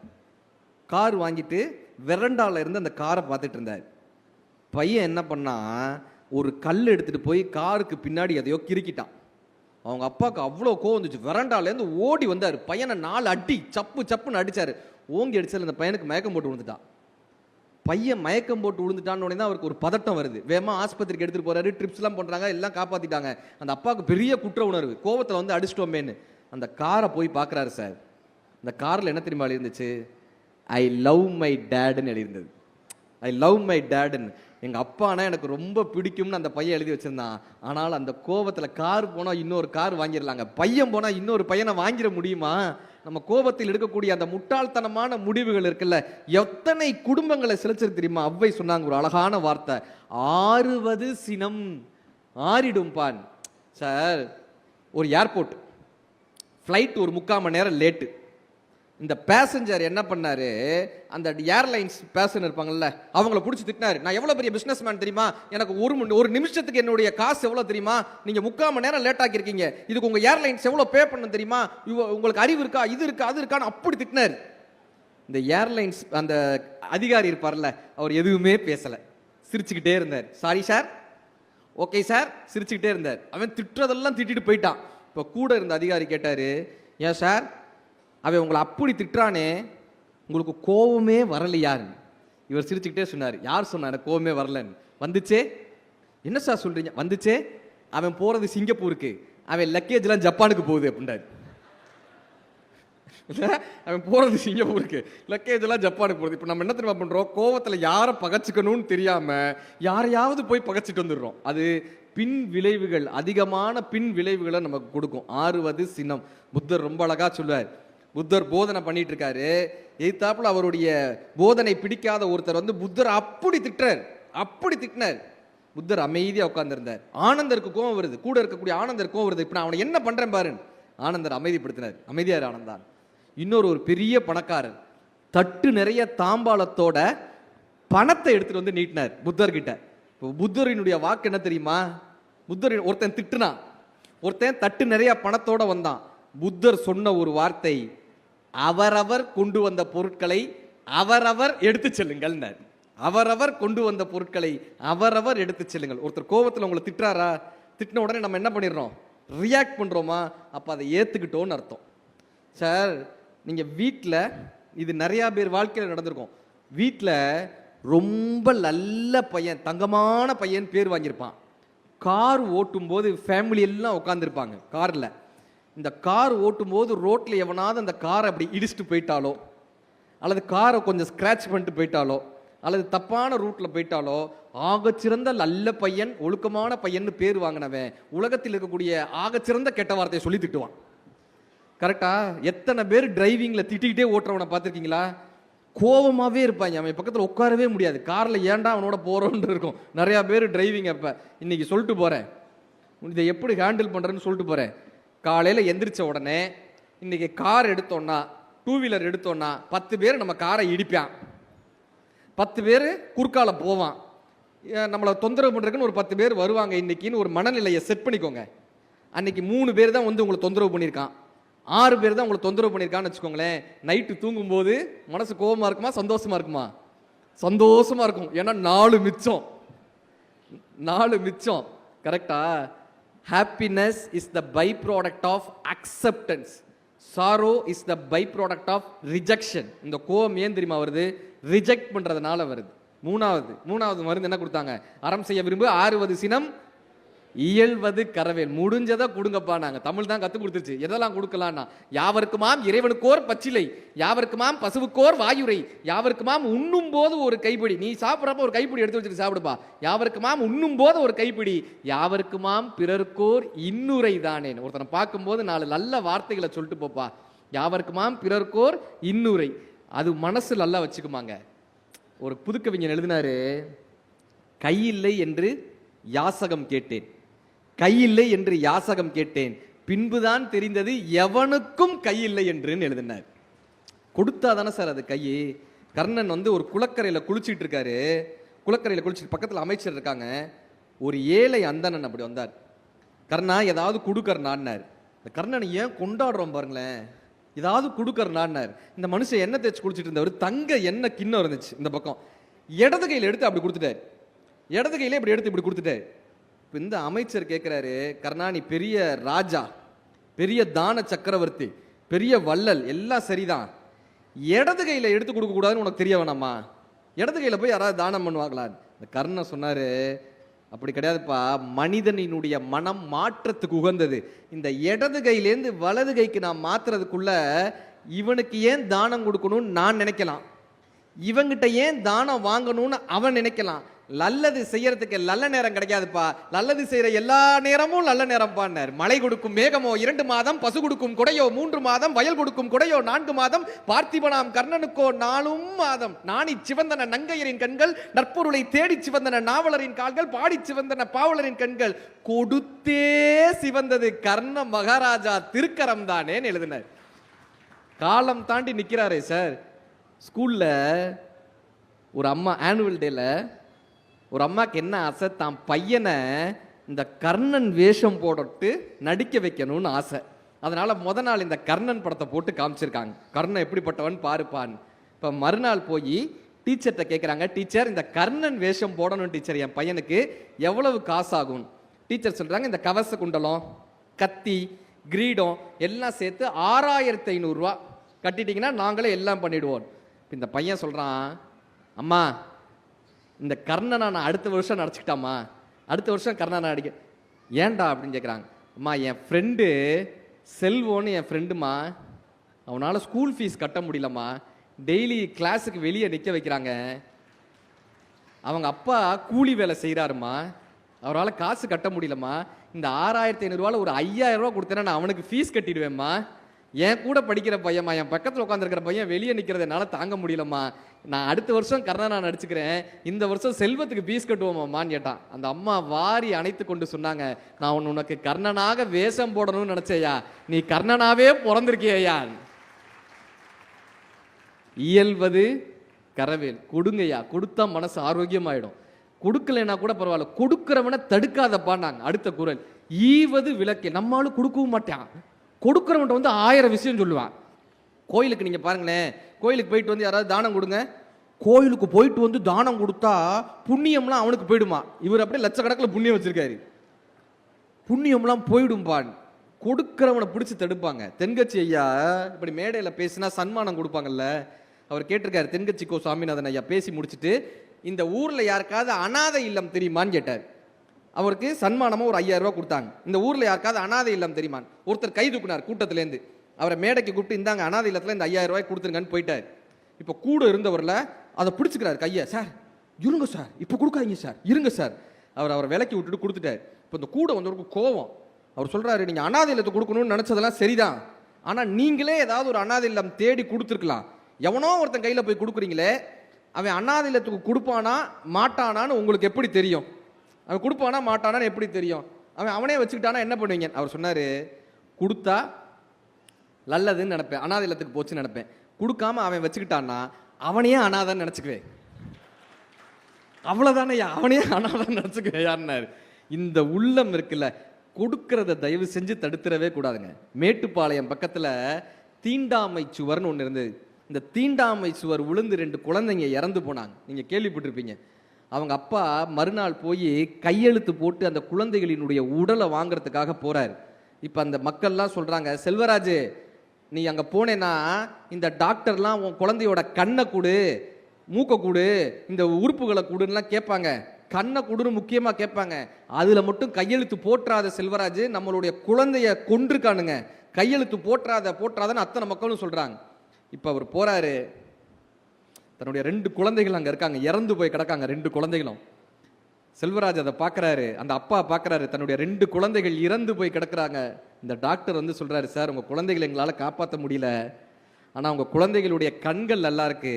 கார் வாங்கிட்டு வெரண்டால இருந்து அந்த காரை பார்த்துட்டு இருந்தார். பையன் என்ன பண்ணா, ஒரு கல் எடுத்துட்டு போய் காருக்கு பின்னாடி எதையோ கிறுக்கிட்டான். அவங்க அப்பாவுக்கு அவ்வளோ கோவம் வந்துச்சு. வெரண்டாலேருந்து ஓடி வந்தார். பையனை 4 அடி சப்பு சப்புன்னு அடிச்சாரு. ஓங்கி அடிச்சாரு. அந்த பையனுக்கு மயக்கம் போட்டு விழுந்துட்டான். பையன் மயக்கம் போட்டு விழுந்துட்டான்னு உடனே தான் அவருக்கு ஒரு பதட்டம் வருது. வேகமா ஆஸ்பத்திரிக்கு எடுத்துட்டு போறாரு. ட்ரிப்ஸ் எல்லாம் பண்றாங்க, எல்லாம் காப்பாத்திட்டாங்க. அந்த அப்பாவுக்கு பெரிய குற்ற உணர்வு, கோவத்தில் வந்து அடிச்சிட்டோமேன்னு. அந்த காரை போய் பார்க்குறாரு சார். அந்த காரில் என்ன தெரியுமா எழுதிருந்துச்சு? ஐ லவ் மை டேடுன்னு எழுதியிருந்தது. ஐ லவ் மை டேடுன்னு. எங்கள் அப்பானா எனக்கு ரொம்ப பிடிக்கும்னு அந்த பையன் எழுதி வச்சிருந்தான். ஆனால் அந்த கோபத்தில் கார் போனால் இன்னொரு கார் வாங்கிடலாங்க, பையன் போனால் இன்னொரு பையனை வாங்கிட முடியுமா? நம்ம கோபத்தில் எடுக்கக்கூடிய அந்த முட்டாள்தனமான முடிவுகள் இருக்குல்ல, எத்தனை குடும்பங்களை சிலைச்சிரு தெரியுமா? அவ்வை சொன்னாங்க ஒரு அழகான வார்த்தை, ஆறுவது சினம் ஆறிடும் பான். சார், ஒரு ஏர்போர்ட் ஃப்ளைட் ஒரு 3/4 மணி நேரம் லேட்டு. இந்த பேசஞ்சர் என்ன பண்ணாரு, அந்த ஏர்லைன்ஸ் பேசஞ்சர் இருப்பாங்கல்ல, அவங்கள பிடிச்சி திட்டினாரு. நான் எவ்வளோ பெரிய பிஸ்னஸ் மேன் தெரியுமா, எனக்கு ஒரு நிமிஷத்துக்கு என்னுடைய காசு எவ்வளோ தெரியுமா, நீங்கள் 3/4 மணி நேரம் லேட் ஆக்கியிருக்கீங்க, இதுக்கு உங்கள் ஏர்லைன்ஸ் எவ்வளோ பே பண்ண தெரியுமா, உங்களுக்கு அறிவு இருக்கா, இது இருக்கா அது இருக்கான்னு அப்படி திட்டினார். இந்த ஏர்லைன்ஸ் அந்த அதிகாரி இருப்பார்ல, அவர் எதுவுமே பேசலை, சிரிச்சுக்கிட்டே இருந்தார். சாரி சார், ஓகே சார், சிரிச்சுக்கிட்டே இருந்தார். அவன் திட்டுறதெல்லாம் திட்டிட்டு போயிட்டான். இப்போ கூட இருந்த அதிகாரி கேட்டார், ஏன் சார் அவன் உங்களை அப்படி திட்டுறானே, உங்களுக்கு கோவமே வரலையாரு? இவர் சிரிச்சுக்கிட்டே சொன்னார், யார் சொன்னா எனக்கு கோவமே வரலன்னு? வந்துச்சே. என்ன சார் சொல்றீங்க? வந்துச்சே. அவன் போறது சிங்கப்பூருக்கு, அவன் லக்கேஜ்லாம் ஜப்பானுக்கு போகுது அப்படின்றாரு. அவன் போறது சிங்கப்பூருக்கு, லக்கேஜ் எல்லாம் ஜப்பானுக்கு போகுது. இப்போ நம்ம என்ன தெரியுமா பண்றோம், கோவத்தில் யாரை பகச்சிக்கணும்னு தெரியாம யாரையாவது போய் பகச்சிட்டு வந்துடுறோம். அது பின் விளைவுகள், அதிகமான பின் விளைவுகளை நமக்கு கொடுக்கும். ஆறுவது சினம். புத்தர் ரொம்ப அழகா சொல்லுவார். புத்தர் போதனை பண்ணிட்டு இருக்காரு, எய்தாப்புல அவருடைய போதனை பிடிக்காத ஒருத்தர் வந்து புத்தர் அப்படி திட்டினார். புத்தர் அமைதியா உட்கார்ந்திருந்தார். ஆனந்தருக்கு கோவம் வருது, கூட இருக்கக்கூடிய ஆனந்தருக்கு கோவம் வருது. இப்ப நான் அவனை என்ன பண்றேன் பாரு. ஆனந்தர் அமைதிப்படுத்தினார். அமைதியார் ஆனந்தான். ஒரு பெரிய பணக்காரர் தட்டு நிறைய தாம்பாளத்தோட பணத்தை எடுத்துட்டு வந்து நீட்டினார் புத்தர் கிட்ட. புத்தரினுடைய வாக்கு என்ன தெரியுமா? புத்தர் ஒருத்தன் திட்டுனா, ஒருத்தன் தட்டு நிறைய பணத்தோட வந்தான். புத்தர் சொன்ன ஒரு வார்த்தை, அவரவர் கொண்டு வந்த பொருட்களை அவரவர் எடுத்து செல்லுங்கள். அவரவர் கொண்டு வந்த பொருட்களை அவரவர் எடுத்து செல்லுங்கள். ஒருத்தர் கோபத்தில் உங்களை திட்டுறாரா, திட்டின உடனே நம்ம என்ன பண்ணிடுறோம், ரியாக்ட் பண்றோமா? அப்ப அதை ஏத்துக்கிட்டோன்னு அர்த்தம். சார், நீங்க வீட்டில், இது நிறைய பேர் வாழ்க்கையில் நடந்திருக்கும், வீட்டில் ரொம்ப நல்ல பையன், தங்கமான பையன் பேர் வாங்கியிருப்பான். கார் ஓட்டும் போது ஃபேமிலி எல்லாம் உட்காந்துருப்பாங்க காரில். இந்த கார் ஓட்டும் போது ரோட்டில் எவனாவது அந்த காரை அப்படி இடிச்சுட்டு போயிட்டாலோ, அல்லது காரை கொஞ்சம் ஸ்கிராச் பண்ணிட்டு போயிட்டாலோ, அல்லது தப்பான ரூட்டில் போயிட்டாலோ, ஆகச்சிறந்த நல்ல பையன், ஒழுக்கமான பையன் பேர் வாங்கினவன் உலகத்தில் இருக்கக்கூடிய ஆகச்சிறந்த கெட்ட வார்த்தையை சொல்லி திட்டுவான். கரெக்டா? எத்தனை பேர் டிரைவிங்கில் திட்டிக்கிட்டே ஓட்டுறவனை பார்த்துருக்கீங்களா? கோபமாகவே இருப்பாங்க, அவன் பக்கத்தில் உட்காரவே முடியாது. காரில் ஏன்டா அவனோட போகிறோன்னு இருக்கும். நிறையா பேர் டிரைவிங் அப்போ இன்னைக்கு சொல்லிட்டு போகிறேன், இதை எப்படி ஹேண்டில் பண்ணுறேன்னு சொல்லிட்டு போகிறேன். காலையில் எந்திரிச்ச உடனே இன்னைக்கு கார் எடுத்தோன்னா, 2 வீலர் எடுத்தோன்னா 10 பேர் நம்ம காரை இடிப்பான், 10 பேர் குறுக்கால போவான், நம்மளை தொந்தரவு பண்ணுறதுக்குன்னு ஒரு 10 பேர் வருவாங்க. இன்னைக்குன்னு ஒரு மனநிலையை செட் பண்ணிக்கோங்க. அன்னைக்கு 3 பேர் தான் வந்து உங்களை தொந்தரவு பண்ணியிருக்கான், 6 பேர் தான் உங்களை தொந்தரவு பண்ணியிருக்கான்னு வச்சுக்கோங்களேன். நைட்டு தூங்கும்போது மனசு கோபமா இருக்குமா, சந்தோஷமா இருக்குமா? சந்தோஷமா இருக்கும். ஏன்னா 4 மிச்சம். கரெக்டா? Happiness is the byproduct of acceptance. Sorrow is the byproduct of rejection. இந்த கோபம் ஏன் தெரியுமா வருது? ரிஜெக்ட் பண்றதுனால வருது. மூணாவது மருந்து என்ன கொடுத்தாங்க? அறம் செய்ய விரும்பு, ஆறுவது சினம், இயல்வது கரவேல். முடிஞ்சதை கொடுங்கப்பா. நாங்கள் தமிழ் தான் கற்றுக் கொடுத்துருச்சு. எதெல்லாம் கொடுக்கலான்னா, யாவருக்குமாம் இறைவனுக்கோர் பச்சிலை, யாவருக்குமாம் பசுவுக்கோர் வாயுரை, யாவருக்குமாம் உண்ணும் போது ஒரு கைப்பிடி. நீ சாப்பிட்றப்ப ஒரு கைப்பிடி எடுத்து வச்சுட்டு சாப்பிடுப்பா. யாவருக்குமாம் உண்ணும் போது ஒரு கைப்பிடி, யாவருக்குமாம் பிறர்க்கோர் இன்னுரை தானே. ஒருத்தனை பார்க்கும்போது 4 நல்ல வார்த்தைகளை சொல்லிட்டு போப்பா. யாவருக்குமாம் பிறர்க்கோர் இன்னுரை. அது மனசு நல்லா வச்சுக்குமாங்க. ஒரு புதுக்கவிஞன் எழுதினாரு, கையில்லை என்று யாசகம் கேட்டேன், கையில்லை என்று யாசகம் கேட்டேன், பின்புதான் தெரிந்தது எவனுக்கும் கையில்லை என்று எழுதினார். கொடுத்தா தானே சார் அது கை. கர்ணன் வந்து ஒரு குளக்கரையில குளிச்சிட்டு இருக்காரு. குளக்கரையில குளிச்சுட்டு பக்கத்துல அமைச்சர் இருக்காங்க. ஒரு ஏழை அந்தணன் அப்படி வந்தார். கர்ணா ஏதாவது குடுக்கறனான்னார். இந்த கர்ணனை ஏன் கொண்டாடுறோம் பாருங்களேன், ஏதாவது குடுக்கறனான்னார். இந்த மனுஷன் எண்ணெய் தேய்ச்சி குளிச்சுட்டு இருந்தவர் தங்க எண்ணெய் கிண்ணம் இருந்துச்சு இந்த பக்கம், இடது கையில எடுத்து அப்படி கொடுத்துட்டாரு. இடது கையில இப்படி எடுத்து இப்படி கொடுத்துட்டாரு. இப்போ இந்த அமைச்சர் கேட்கிறாரு, கர்ணா நீ பெரிய ராஜா, பெரிய தான சக்கரவர்த்தி, பெரிய வள்ளல், எல்லாம் சரிதான், இடது கையில எடுத்து கொடுக்க கூடாதுன்னு உனக்கு தெரிய வேணாமா? இடது கையில போய் யாராவது தானம் பண்ணுவாங்களா? இந்த கர்ணன் சொன்னாரு, அப்படி கிடையாதுப்பா, மனிதனினுடைய மனம் மாற்றத்துக்கு உகந்தது. இந்த இடது கையிலேருந்து வலது கைக்கு நான் மாத்துறதுக்குள்ள இவனுக்கு ஏன் தானம் கொடுக்கணும்னு நான் நினைக்கலாம், இவங்கிட்ட ஏன் தானம் வாங்கணும்னு அவன் நினைக்கலாம். நல்லது செய்யறதுக்கு நல்ல நேரம் கிடைக்காதுப்பா, நல்லது செய்யற எல்லா நேரமும் நல்ல நேரம் பான்னார். மழை கொடுக்கும் மேகமோ 2 மாதம், பசு கொடுக்கும் குடையோ 3 மாதம், வயல் கொடுக்கும் குடையோ 4 மாதம், பார்த்திபனாம் கர்ணனுக்கோ 4 மாதம். நாணி சிவந்தன நங்கையரின் கண்கள், நற்பொருளை தேடி சிவந்தன நாவலரின் கால்கள், பாடி சிவந்தன பாவலரின் கண்கள், கொடுத்தே சிவந்தது கர்ண மகாராஜா திருக்கரம் தானேன்னு எழுதினார். காலம் தாண்டி நிக்கிறாரே சார். ஸ்கூல்ல ஒரு அம்மா ஆனுவல் டேல ஒரு அம்மாக்கு என்ன ஆசை, தான் பையனை இந்த கர்ணன் வேஷம் போட்டு நடிக்க வைக்கணும்னு ஆசை. அதனால முத நாள் இந்த கர்ணன் படத்தை போட்டு காமிச்சிருக்காங்க, கர்ணன் எப்படிப்பட்டவன் பாருப்பான். இப்போ மறுநாள் போய் டீச்சர்கிட்ட கேட்குறாங்க, டீச்சர் இந்த கர்ணன் வேஷம் போடணும் டீச்சர், என் பையனுக்கு எவ்வளவு காசு ஆகும்? டீச்சர் சொல்றாங்க, இந்த கவச குண்டலம், கத்தி, கிரீடம் எல்லாம் சேர்த்து 6500 ரூபா கட்டிட்டீங்கன்னா நாங்களே எல்லாம் பண்ணிடுவோம். இந்த பையன் சொல்றான், அம்மா இந்த கர்ணனை நான் அடுத்த வருஷம் நடிச்சுக்கிட்டாமா, அடுத்த வருஷம் கர்ணனை நடிக்க. ஏன்டா அப்படின்னு கேட்குறாங்க. அம்மா என் ஃப்ரெண்டு செல்வோன்னு என் ஃப்ரெண்டுமா, அவனால் ஸ்கூல் ஃபீஸ் கட்ட முடியலம்மா, டெய்லி கிளாஸுக்கு வெளியே நிற்க வைக்கிறாங்க, அவங்க அப்பா கூலி வேலை செய்கிறாருமா, அவரால் காசு கட்ட முடியலம்மா, இந்த 6500 ரூபாவில் ஒரு 5000 ரூபா கொடுத்தேன்னா நான் அவனுக்கு ஃபீஸ் கட்டிடுவேம்மா, என் கூட படிக்கிற பையன்மா, என் பக்கத்தில் உட்காந்துருக்கிற பையன் வெளியே நிற்கிறத என்னால் தாங்க முடியலம்மா, நான் அடுத்த வருஷம் கர்ணனா நடிச்சுக்கிறேன், இந்த வருஷம் செல்வத்துக்கு ஃபீஸ் கட்டுவோமான்னு கேட்டான். அந்த அம்மா வாரி அணைத்து கொண்டு சொன்னாங்க, நான் உனக்கு கர்ணனாக வேஷம் போடணும்னு நினைச்சேயா, நீ கர்ணனாவே பிறந்திருக்கியா. இயல்வது கரவேல், கொடுங்கய்யா, கொடுத்தா மனசு ஆரோக்கியமாயிடும், கொடுக்கலைன்னா கூட பரவாயில்ல, கொடுக்கிறவனை தடுக்காதப்பான்னாங்க. அடுத்த குரல், ஈவது விளக்கு, நம்மளாலும் கொடுக்கவும் மாட்டான், கொடுக்கிறவன்ட்ட வந்து 1000 விஷயம் சொல்லுவான். கோயிலுக்கு நீங்க பாருங்களேன், கோயிலுக்கு போயிட்டு வந்து யாராவது தானம் கொடுங்க, கோயிலுக்கு போயிட்டு வந்து தானம் கொடுத்தா புண்ணியம்லாம் அவனுக்கு போயிடுமா, இவர் அப்படியே லட்சக்கணக்கில் புண்ணியம் வச்சிருக்காரு, புண்ணியம்லாம் போயிடும்பான். கொடுக்கிறவனை பிடிச்சி தடுப்பாங்க. தென்கட்சி ஐயா இப்படி மேடையில் பேசினா சன்மானம் கொடுப்பாங்கல்ல, அவர் கேட்டிருக்காரு, தென்கட்சி கோ சாமிநாதன் ஐயா பேசி முடிச்சுட்டு, இந்த ஊர்ல யாருக்காவது அனாதை இல்லம் தெரியுமான்னு கேட்டார். அவருக்கு சன்மானமா ஒரு 5000 ரூபா கொடுத்தாங்க. இந்த ஊர்ல யாருக்காவது அனாதை இல்லம் தெரியுமா? ஒருத்தர் கை தூக்குனார் கூட்டத்திலேருந்து, அவரை மேடைக்கு கூப்பிட்டு, இந்தாங்க அனாதை இல்லத்துல இந்த 5000 ரூபாய் கொடுத்துருங்கன்னு போயிட்டார். இப்போ கூட இருந்தவர்ல அதை பிடிச்சிக்கிறார் கையை, சார் இருங்க சார், இப்போ கொடுக்காதீங்க சார், இருங்க சார். அவரை விலக்கி விட்டுட்டு கொடுத்துட்டார். இப்போ இந்த கூட வந்தவருக்கு கோவம், அவர் சொல்றாரு, நீங்க அனாதை இல்லத்தை கொடுக்கணும்னு நினைச்சதெல்லாம் சரிதான், ஆனா நீங்களே ஏதாவது ஒரு அனாதை இல்லம் தேடி கொடுத்துருக்கலாம், எவனோ ஒருத்தன் கையில போய் கொடுக்குறீங்களே, அவன் அனாதை இல்லத்துக்கு கொடுப்பானா மாட்டானான்னு உங்களுக்கு எப்படி தெரியும்? அவன் கொடுப்பானா மாட்டானான்னு எப்படி தெரியும்? அவனே வச்சுக்கிட்டானா என்ன பண்ணுவீங்க? அவர் சொன்னாரு, கொடுத்தா நல்லதுன்னு நினைப்பேன், அனாதை இல்லத்துக்கு போச்சுன்னு நினைப்பேன், கொடுக்காம அவன் வச்சுக்கிட்டான்னா அவனையே அனாதைன்னு நினைச்சுக்குவேன், அவ்வளவுதானே, அவனையே அனாதைன்னு நினைச்சுக்குவேன் யாருன்னாரு. இந்த உள்ளம் இருக்குல்ல, கொடுக்கறத தயவு செஞ்சு தடுத்துறவே கூடாதுங்க. மேட்டுப்பாளையம் பக்கத்துல தீண்டாமை சுவர்னு ஒன்று இருந்தது. இந்த தீண்டாமை சுவர் விழுந்து 2 குழந்தைங்க இறந்து போனாங்க, நீங்க கேள்விப்பட்டிருப்பீங்க. அவங்க அப்பா மறுநாள் போய் கையெழுத்து போட்டு அந்த குழந்தைகளினுடைய உடலை வாங்குறதுக்காக போறாரு. இப்போ அந்த மக்கள்லாம் சொல்றாங்க, செல்வராஜ் நீ அங்கே போனேன்னா இந்த டாக்டர்லாம் உன் குழந்தையோட கண்ணை கொடு, மூக்கை கொடு, இந்த உறுப்புகளை கொடுன்னுலாம் கேட்பாங்க, கண்ணை கொடுன்னு முக்கியமாக கேட்பாங்க, அதில் மட்டும் கையெழுத்து போட்டுறாத செல்வராஜ், நம்மளுடைய குழந்தைய கொன்றுக்கானுங்க, கையெழுத்து போட்டுறாதன்னு அத்தனை மக்களும் சொல்றாங்க. இப்போ அவர் போறாரு, தன்னுடைய 2 குழந்தைகள் அங்கே இருக்காங்க, இறந்து போய் கிடக்காங்க 2 குழந்தைகளும். செல்வராஜ் அதை பார்க்குறாரு, அந்த அப்பா பார்க்குறாரு, தன்னுடைய 2 குழந்தைகள் இறந்து போய் கிடக்குறாங்க. இந்த டாக்டர் வந்து சொல்றாரு, சார் உங்கள் குழந்தைகளை எங்களால் காப்பாற்ற முடியல, ஆனால் உங்கள் குழந்தைகளுடைய கண்கள் நல்லா இருக்கு,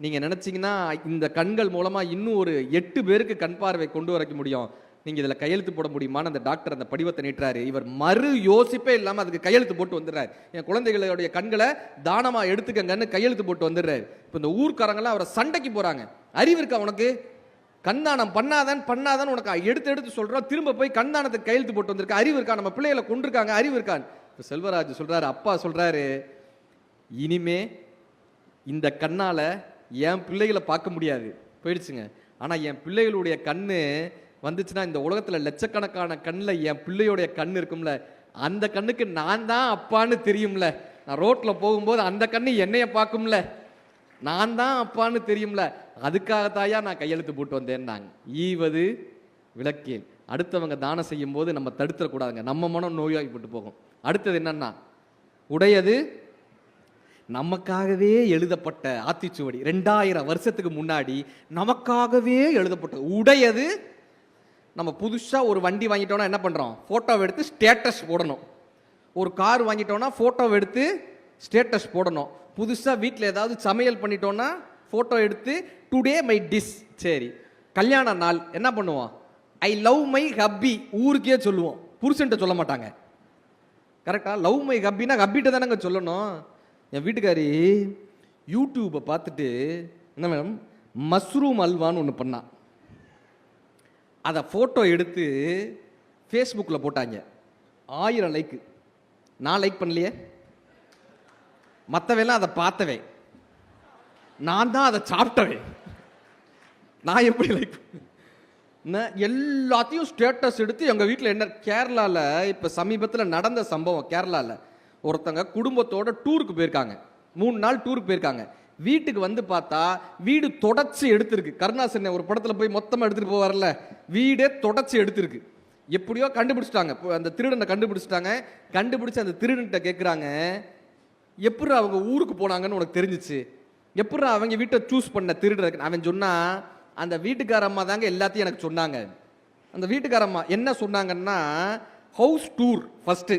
நீங்கள் நினச்சிங்கன்னா இந்த கண்கள் மூலமாக இன்னும் ஒரு 8 பேருக்கு கண் பார்வை கொண்டு வர முடியும், நீங்க இதுல கையெழுத்து போட முடியுமான்னு அந்த டாக்டர் அந்த படிவத்தை நீட்டுறாரு. இவர் மறு யோசிப்பே இல்லாம அதுக்கு கையெழுத்து போட்டு வந்துடுறாரு. என் குழந்தைகளுடைய கண்களை தானமா எடுத்துக்கங்கன்னு கையெழுத்து போட்டு வந்துடுறாரு. இப்போ இந்த ஊர்க்காரங்களாம் அவரை சண்டைக்கு போறாங்க. அறிவு இருக்கா உனக்கு? கண்தானம் பண்ணாதான் உனக்கு எடுத்து சொல்றோம். திரும்ப போய் கண்தானத்துக்கு கையெழுத்து போட்டு வந்திருக்க. அறிவு இருக்கா? நம்ம பிள்ளைகளை கொண்டிருக்காங்க, அறிவு இருக்கான்னு. இப்போ செல்வராஜ் சொல்றாரு, அப்பா சொல்றாரு, இனிமே இந்த கண்ணால என் பிள்ளைகளை பார்க்க முடியாது, போயிடுச்சுங்க. ஆனா என் பிள்ளைகளுடைய கண்ணு வந்துச்சுன்னா இந்த உலகத்துல லட்சக்கணக்கான கண்ணில் என் பிள்ளையோடைய கண் இருக்கும்ல, அந்த கண்ணுக்கு நான் தான் அப்பான்னு தெரியும்ல. நான் ரோட்ல போகும்போது அந்த கண்ணு என்னைய பார்க்கும்ல, நான் தான் அப்பான்னு தெரியும்ல. அதுக்காகத்தாயா நான் கையெழுத்து போட்டு வந்தேன்னாங்க. ஈவது விளக்கேல். அடுத்தவங்க தானம் செய்யும் போது நம்ம தடுத்துடக்கூடாதுங்க. நம்ம மனம் நோயாகிப்பட்டு போகும். அடுத்தது என்னன்னா, உடையது நமக்காகவே எழுதப்பட்ட ஆத்திச்சுவடி. 2000 வருஷத்துக்கு முன்னாடி நமக்காகவே எழுதப்பட்ட உடையது. நம்ம புதுசா ஒரு வண்டி வாங்கிட்டோம்னா என்ன பண்றோம்? போட்டோவை எடுத்து ஸ்டேட்டஸ் போடணும். ஒரு கார் வாங்கிட்டோம்னா போட்டோவை எடுத்து ஸ்டேட்டஸ் போடணும். புதுசா வீட்டில் ஏதாவது சமையல் பண்ணிட்டோம்னா போட்டோ எடுத்து டுடே மை டிஷ். சரி, கல்யாண நாள் என்ன பண்ணுவோம்? ஐ லவ் மை ஹப்பி ஊருக்கே சொல்லுவோம், புருஷன்ட்ட சொல்ல மாட்டாங்க. கரெக்டா? லவ் மை ஹப்பினா ஹப்பிட்ட தானங்க சொல்லணும். என் வீட்டுக்காரி யூடியூப்பை பார்த்துட்டு என்ன மேடம் மஷ்ரூம் அல்வான்னு ஒன்று பண்ணா. அதை ஃபோட்டோ எடுத்து ஃபேஸ்புக்கில் போட்டாங்க. 1000 லைக்கு. நான் லைக் பண்ணலையே, மற்றவெல்லாம் அதை பார்த்தவே, நான் தான் அதை சாப்பிட்டவேன். நான் எப்படி லைக் எல்லாத்தையும் ஸ்டேட்டஸ் எடுத்து எங்கள் வீட்டில் என்ன கேரளாவில் இப்போ சமீபத்தில் நடந்த சம்பவம். கேரளாவில் ஒருத்தங்க குடும்பத்தோட டூருக்கு போயிருக்காங்க. 3 நாள் டூருக்கு போயிருக்காங்க. வீட்டுக்கு வந்து பார்த்தா வீடு தொடச்சி எடுத்திருக்கு. கருணாசன் ஒரு படத்தில் போய் மொத்தமாக எடுத்துகிட்டு போவார்ல, வீடே தொடச்சி எடுத்திருக்கு. எப்படியோ கண்டுபிடிச்சிட்டாங்க. அந்த திருடனை கண்டுபிடிச்சிட்டாங்க. கண்டுபிடிச்சி அந்த திருடன்கிட்ட கேட்குறாங்க, எப்படி அவங்க ஊருக்கு போனாங்கன்னு உனக்கு தெரிஞ்சிச்சு? எப்படி அவங்க வீட்டை சூஸ் பண்ண திருடுறதுக்கு? அவன் சொன்னா, அந்த வீட்டுக்கார அம்மா தாங்க எல்லாத்தையும் எனக்கு சொன்னாங்க. அந்த வீட்டுக்கார அம்மா என்ன சொன்னாங்கன்னா, ஹவுஸ் டூர் ஃபர்ஸ்ட்.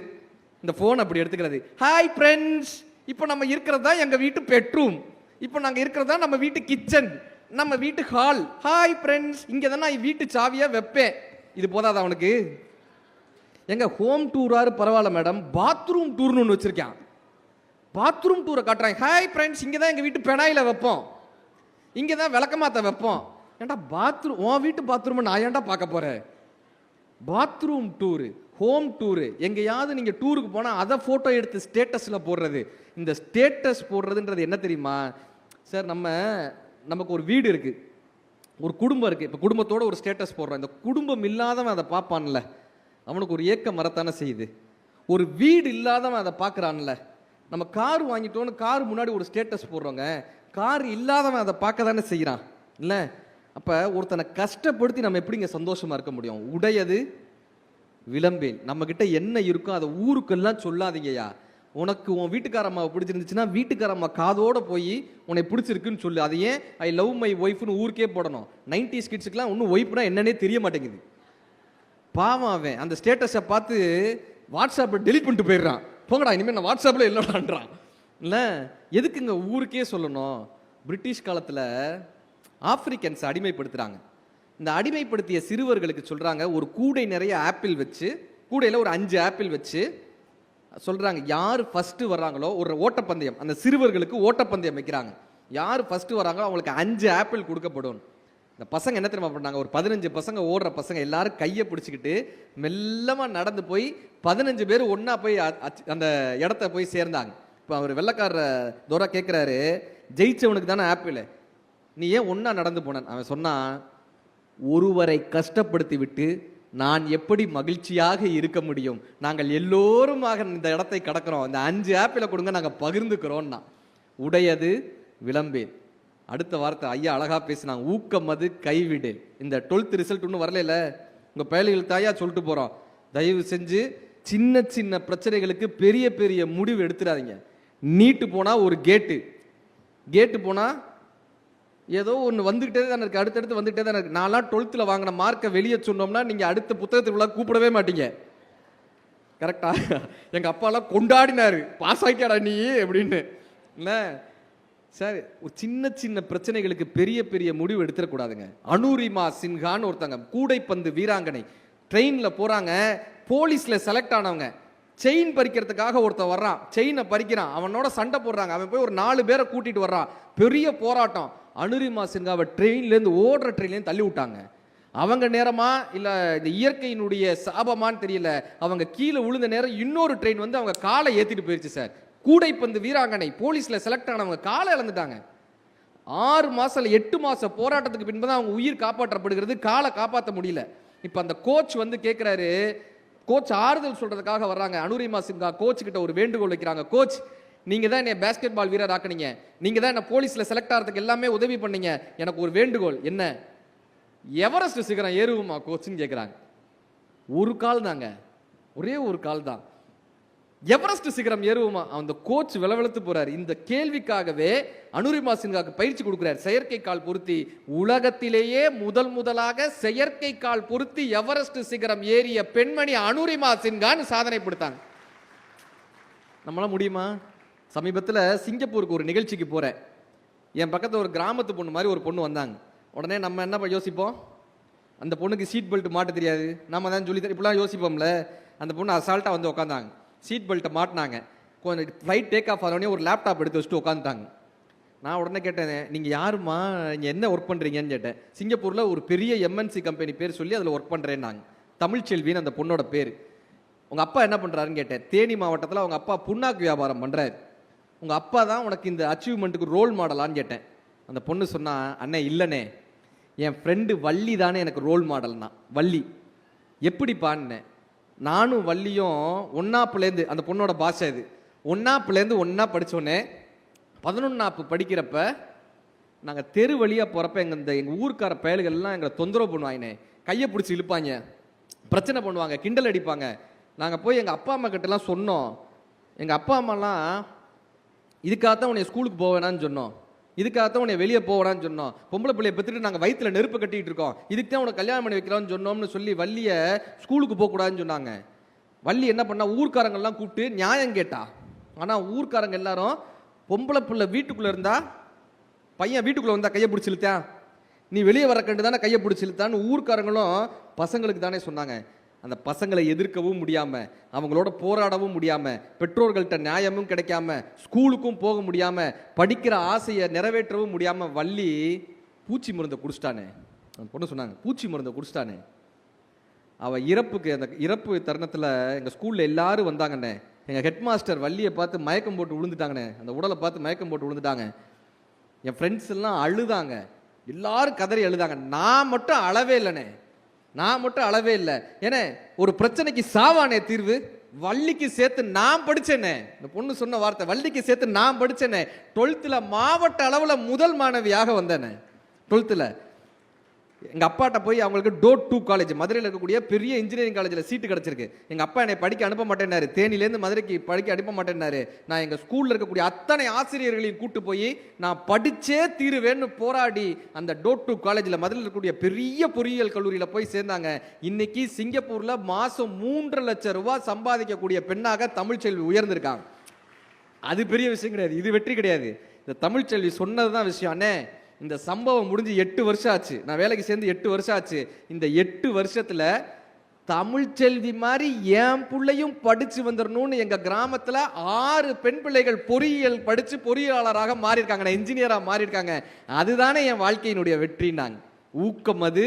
இந்த ஃபோன் அப்படி எடுத்துக்கிறது. ஹாய் ஃப்ரெண்ட்ஸ், இப்போ நம்ம இருக்கிறது தான் எங்கள் வீட்டு பெட்ரூம், இப்போ நாங்கள் இருக்கிறது தான் நம்ம வீட்டு கிச்சன், நம்ம வீட்டு ஹால். ஹாய் ஃப்ரெண்ட்ஸ், இங்கே தான் நான் வீட்டு சாவியை வைப்பேன். இது போதாது அவனுக்கு? எங்க ஹோம் டூராரு பரவாயில்ல மேடம், பாத்ரூம் டூர்னு ஒன்று வச்சிருக்கான். பாத்ரூம் டூரை காட்டுறாங்க. ஹாய் ஃப்ரெண்ட்ஸ், இங்கே தான் எங்கள் வீட்டு பெனாயில் வைப்போம், இங்கே தான் விளக்கமாத்த வைப்போம். ஏன்டா பாத்ரூம், உன் வீட்டு பாத்ரூம் நான் ஏன்டா பார்க்க போகிறேன்? Bathroom tour, home tour. எங்கேயாவது நீங்கள் டூருக்கு போனால் அதை ஃபோட்டோ எடுத்து ஸ்டேட்டஸில் போடுறது. இந்த ஸ்டேட்டஸ் போடுறதுன்றது என்ன தெரியுமா சார்? நமக்கு ஒரு வீடு இருக்குது, ஒரு குடும்பம் இருக்குது. இப்போ குடும்பத்தோடு ஒரு ஸ்டேட்டஸ் போடுறோம். இந்த குடும்பம் இல்லாதவன் அதை பார்ப்பான்ல, அவனுக்கு ஒரு ஏக்கம் வரத்தானே செய்யுது. ஒரு வீடு இல்லாதவன் அதை பார்க்குறான்ல. நம்ம கார் வாங்கிட்டோன்னு கார் முன்னாடி ஒரு ஸ்டேட்டஸ் போடுறோங்க, கார் இல்லாதவன் அதை பார்க்க தானே செய்கிறான் இல்லை? அப்போ ஒருத்தனை கஷ்டப்படுத்தி நம்ம எப்படிங்க சந்தோஷமாக இருக்க முடியும்? உடையது விளம்பேல். நம்மக்கிட்ட என்ன இருக்கோ அதை ஊருக்கெல்லாம் சொல்லாதீங்கய்யா. உனக்கு உன் வீட்டுக்காரம்மாவை பிடிச்சிருந்துச்சுன்னா வீட்டுக்காரம்மா காதோட போய் உன்னை பிடிச்சிருக்குன்னு சொல்லு. அது ஏன் ஐ லவ் மை ஒய்ஃப்னு ஊருக்கே போடணும்? 90s கிட்ஸுக்குலாம் இன்னும் ஒய்ஃப்னா என்னன்னே தெரிய மாட்டேங்குது. பாவம் அவன் அந்த ஸ்டேட்டஸை பார்த்து வாட்ஸ்அப்பில் டெலிட் பண்ணிட்டு போயிடுறான். போங்கடா, இனிமேல் நான் வாட்ஸ்அப்பில் இல்லைடான்றான். இல்லை, எதுக்குங்க ஊருக்கே சொல்லணும்? பிரிட்டிஷ் காலத்தில் ஆப்பிரிக்கன்ஸ் அடிமைப்படுத்துகிறாங்க. இந்த அடிமைப்படுத்திய சிறுவர்களுக்கு சொல்கிறாங்க, ஒரு கூடை நிறைய ஆப்பிள் வச்சு, கூடையில் ஒரு 5 ஆப்பிள் வச்சு சொல்கிறாங்க, யார் ஃபஸ்ட்டு வர்றாங்களோ ஒரு ஓட்டப்பந்தயம், அந்த சிறுவர்களுக்கு ஓட்டப்பந்தயம் வைக்கிறாங்க. யார் ஃபஸ்ட்டு வராங்களோ அவங்களுக்கு 5 ஆப்பிள் கொடுக்கப்படும். இந்த பசங்க என்ன தெரியுமா பண்ணாங்க? ஒரு 15 பசங்க ஓடுற பசங்க எல்லாரும் கையை பிடிச்சிக்கிட்டு மெல்லமாக நடந்து போய் 15 பேர் ஒன்றா போய் அந்த இடத்த போய் சேர்ந்தாங்க. இப்போ அவர் வெள்ளக்கார தோரா கேட்குறாரு, ஜெயிச்சவனுக்கு தானே ஆப்பிள், நீ ஏன் ஒன்றா நடந்து போனேன்? அவன் சொன்னான், ஒருவரை கஷ்டப்படுத்தி விட்டு நான் எப்படி மகிழ்ச்சியாக இருக்க முடியும்? நாங்கள் எல்லோருமாக இந்த இடத்தை கடக்கிறோம், இந்த 5 ஆப்பிளை கொடுங்க, நாங்கள் பகிர்ந்துக்கிறோம்னா. உடையது விளம்பேல். அடுத்த வார்த்தை ஐயா அழகா பேசினாங்க, ஊக்கம் அது கைவிடு. இந்த 12th ரிசல்ட் ஒன்றும் வரல, உங்கள் பயல்கள் தாயா சொல்லிட்டு போகிறோம், தயவு செஞ்சு சின்ன சின்ன பிரச்சனைகளுக்கு பெரிய பெரிய முடிவு எடுத்துடாதீங்க. நீட்டு போனால் ஒரு கேட்டு போனால் ஏதோ ஒன்று வந்துக்கிட்டே தான் இருக்குது, அடுத்தடுத்து வந்துக்கிட்டே தான் இருக்குது. நான்லாம் 12th வாங்கின மார்க்கை வெளியே சொன்னோம்னா நீங்கள் அடுத்த புத்தகத்துக்குள்ள கூப்பிடவே மாட்டீங்க. கரெக்டா? எங்கள் அப்பாலாம் கொண்டாடினாரு, பாஸ் ஆகிட்டாடா நீ அப்படின்னு. இல்லை, சார் ஒரு சின்ன சின்ன பிரச்சனைகளுக்கு பெரிய பெரிய முடிவு எடுத்துடக்கூடாதுங்க. அனுரிமா சின்ஹான்னு ஒருத்தங்க கூடைப்பந்து வீராங்கனை ட்ரெயின்ல போறாங்க, போலீஸ்ல செலக்ட் ஆனவங்க. செயின் பறிக்கிறதுக்காக ஒருத்தன் வர்றான், செயினை பறிக்கிறான், அவனோட சண்டை போடுறாங்க. அவன் போய் ஒரு 4 பேரை கூட்டிட்டு வர்றான், பெரிய போராட்டம். அனுரிமா சின்ஹாவை ட்ரெயின்லேருந்து ஓடுற ட்ரெயின்லேருந்து தள்ளி விட்டாங்க. அவங்க நேரமா இல்ல இந்த இயற்கையினுடைய சாபமான்னு தெரியல, அவங்க கீழே விழுந்த நேரம் இன்னொரு ட்ரெயின் வந்து அவங்க காலை ஏத்திட்டு போயிருச்சு சார். கூடைப்பந்து வீராங்கனை போலீஸ்ல செலக்ட் ஆனவங்க காலை இழந்துட்டாங்க. 6 மாசம் 8 மாச போராட்டத்துக்கு பின்புதான் அவங்க உயிர் காப்பாற்றப்படுகிறது, காலை காப்பாற்ற முடியல. இப்ப அந்த கோச் வந்து கேட்கிறாரு, கோச் ஆறுதல் சொல்றதுக்காக வர்றாங்க. அனுரிமா சின்ஹா கோச் கிட்ட ஒரு வேண்டுகோள் வைக்கிறாங்க. கோச், நீங்க தான் என்ன பேஸ்கெட் பால் வீரர் ஆக்குனீங்க, நீங்க தான் என்ன போலீஸ்ல செலக்ட் ஆகிறதுக்கு எல்லாமே உதவி பண்ணீங்க, எனக்கு ஒரு வேண்டுகோள். என்ன? எவரெஸ்ட் சிகரம் ஏறுவோமா கோச்னு கேட்கிறாங்க. ஒரு கால் தாங்க, ஒரே ஒரு கால் தான். எவரெஸ்ட் சிகரம் ஏறுவோமா? அந்த கோச் விளவெழுத்து போறாரு. இந்த கேள்விக்காகவே அனுரிமா சின்ஹாக்கு பயிற்சி கொடுக்கிறார். செயற்கை கால் பொருத்தி உலகத்திலேயே முதலாக செயற்கை கால் பொருத்தி எவரெஸ்ட் சிகரம் ஏறிய பெண்மணி அனுரிமா சின்ஹான்னு சாதனை படுத்தாங்க. நம்மளால முடியுமா? சமீபத்தில் சிங்கப்பூருக்கு ஒரு நிகழ்ச்சிக்கு போறேன். என் பக்கத்தில் ஒரு கிராமத்து பொண்ணு மாதிரி ஒரு பொண்ணு வந்தாங்க. உடனே நம்ம என்ன யோசிப்போம், அந்த பொண்ணுக்கு சீட் பெல்ட் மாட்ட தெரியாது, நம்ம தான் சொல்லி இப்படிலாம் யோசிப்போம்ல. அந்த பொண்ணு அசால்ட்டாக வந்து உட்காந்தாங்க, சீட் பெல்ட்டை மாட்டினாங்க. கொஞ்சம் ஃப்ளைட் டேக் ஆஃப் ஆனோடனே ஒரு லேப்டாப் எடுத்து வச்சுட்டு உட்காந்துட்டாங்க. நான் உடனே கேட்டேன், நீங்கள் யாருமா, நீங்கள் என்ன ஒர்க் பண்ணுறீங்கன்னு கேட்டேன். சிங்கப்பூரில் ஒரு பெரிய எம்என்சி கம்பெனி பேர் சொல்லி அதில் ஒர்க் பண்ணுறேன்னாங்க. தமிழ்ச்செல்வின்னு அந்த பொண்ணோட பேர். உங்கள் அப்பா என்ன பண்ணுறாருன்னு கேட்டேன். தேனி மாவட்டத்தில் அவங்க அப்பா புண்ணாக்கு வியாபாரம் பண்ணுறாரு. உங்கள் அப்பா தான் உனக்கு இந்த அச்சீவ்மெண்ட்டுக்கு ரோல் மாடலான்னு கேட்டேன். அந்த பொண்ணு சொன்னா, அண்ணே இல்லைண்ணே, என் ஃப்ரெண்டு வள்ளி தானே எனக்கு ரோல் மாடல்னா. வள்ளி எப்படிப்பான்னு. நானும் வள்ளியும் ஒன்னாப்புலேருந்து, அந்த பொண்ணோட பாஷை இது, ஒன்னாப்புலேருந்து ஒன்றா படித்தோன்னே 11ஆப்பு படிக்கிறப்ப நாங்கள் தெரு வழியாக போகிறப்ப எங்கள் ஊருக்கார பயல்கள்லாம் எங்களை தொந்தரவு பண்ணுவாங்கண்ணே. கையை பிடிச்சி இழுப்பாங்க, பிரச்சனை பண்ணுவாங்க, கிண்டல் அடிப்பாங்க. நாங்கள் போய் எங்கள் அப்பா அம்மா கிட்டலாம் சொன்னோம். எங்கள் அப்பா அம்மாலாம் இதுக்காகத்தான் உன்னை ஸ்கூலுக்கு போவேனான்னு சொன்னோம், இதுக்காகத்தான் உன்னை வெளியே போவேனான்னு சொன்னோம், பொம்பளை பிள்ளையை பெற்றுட்டு நாங்கள் வயிற்றுல நெருப்பு கட்டிகிட்டு இருக்கோம், இதுக்கு தான் உனக்கு கல்யாணம் பண்ணி வைக்கிறோம்னு சொன்னோம்னு சொல்லி வள்ளியை ஸ்கூலுக்கு போகக்கூடாதுன்னு சொன்னாங்க. வள்ளி என்ன பண்ணா, ஊர்க்காரங்கள்லாம் கூப்பிட்டு நியாயம் கேட்டா. ஆனால் ஊர்க்காரங்க எல்லாரும் பொம்பளை பிள்ளை வீட்டுக்குள்ளே இருந்தா, பையன் வீட்டுக்குள்ளே வந்தா கையை பிடிச்சி இழுத்தான், நீ வெளியே வர கண்டு தானே கையை பிடிச்சி இழுத்தான்னு ஊர்க்காரங்களும் பசங்களுக்கு தானே சொன்னாங்க. அந்த பசங்களை எதிர்க்கவும் முடியாமல், அவங்களோட போராடவும் முடியாமல், பெற்றோர்கள்ட்ட நியாயமும் கிடைக்காம, ஸ்கூலுக்கும் போக முடியாமல், படிக்கிற ஆசையை நிறைவேற்றவும் முடியாமல் வள்ளி பூச்சி மருந்தை குடிச்சிட்டானே. அந்த பொண்ணு சொன்னாங்க, பூச்சி மருந்தை குடிச்சிட்டானே. அவள் இறப்புக்கு, அந்த இறப்பு தருணத்தில் எங்கள் ஸ்கூலில் எல்லாரும் வந்தாங்கண்ணே. எங்கள் ஹெட் மாஸ்டர் வள்ளியை பார்த்து மயக்கம் போட்டு விழுந்துட்டாங்கண்ணே, அந்த உடலை பார்த்து மயக்கம் போட்டு விழுந்துட்டாங்க. என் ஃப்ரெண்ட்ஸ் எல்லாம் அழுதாங்க, எல்லாரும் கதறி அழுதாங்க. நான் மட்டும் அழவே இல்லைண்ணே, நான் மட்டும் அளவே இல்லை. ஏன்னா ஒரு பிரச்சனைக்கு சாவானே தீர்வு, வள்ளிக்கு சேர்த்து நான் படிச்சேனே. இந்த பொண்ணு சொன்ன வார்த்தை, வள்ளிக்கு சேர்த்து நான் படிச்சேனே. 12th மாவட்ட அளவில் முதல் மாணவியாக வந்தேனே. 12th எங்கள் அப்பாட்ட போய், அவங்களுக்கு டோட் 2 காலேஜ் மதுரையில் இருக்கக்கூடிய பெரிய இன்ஜினியரிங் காலேஜில் சீட்டு கிடச்சிருக்கு. எங்கள் அப்பா என்னை படிக்க அனுப்ப மாட்டேன்னாரு, தேனிலேருந்து மதுரைக்கு படிக்க அனுப்ப மாட்டேன்னாரு. நான் எங்கள் ஸ்கூலில் இருக்கக்கூடிய அத்தனை ஆசிரியர்களையும் கூட்டு போய் நான் படித்தே தீருவேன்னு போராடி அந்த டோட் 2 காலேஜில் மதுரையில் இருக்கக்கூடிய பெரிய பொறியியல் கல்லூரியில் போய் சேர்ந்தாங்க. இன்னைக்கு சிங்கப்பூரில் மாதம் 3.5 லட்சம் ரூபாய் சம்பாதிக்கக்கூடிய பெண்ணாக தமிழ்ச்செல்வி உயர்ந்திருக்காங்க. அது பெரிய விஷயம் கிடையாது, இது வெற்றி கிடையாது. இந்த தமிழ்ச்செல்வி சொன்னது தான் விஷயம். அண்ணே, இந்த சம்பவம் முடிஞ்சு 8 வருஷம் ஆச்சு, நான் வேலைக்கு சேர்ந்து 8 வருஷம் ஆச்சு. இந்த 8 வருஷத்துல தமிழ்ச்செல்வி மாதிரி என் பிள்ளையும் படிச்சு வந்துடணும்னு எங்க கிராமத்துல 6 பெண் பிள்ளைகள் பொறியியல் படிச்சு பொறியாளராக மாறி இருக்காங்க, இன்ஜினியரா மாறி இருக்காங்க. அதுதானே என் வாழ்க்கையினுடைய வெற்றினாங்க. ஊக்கம் அது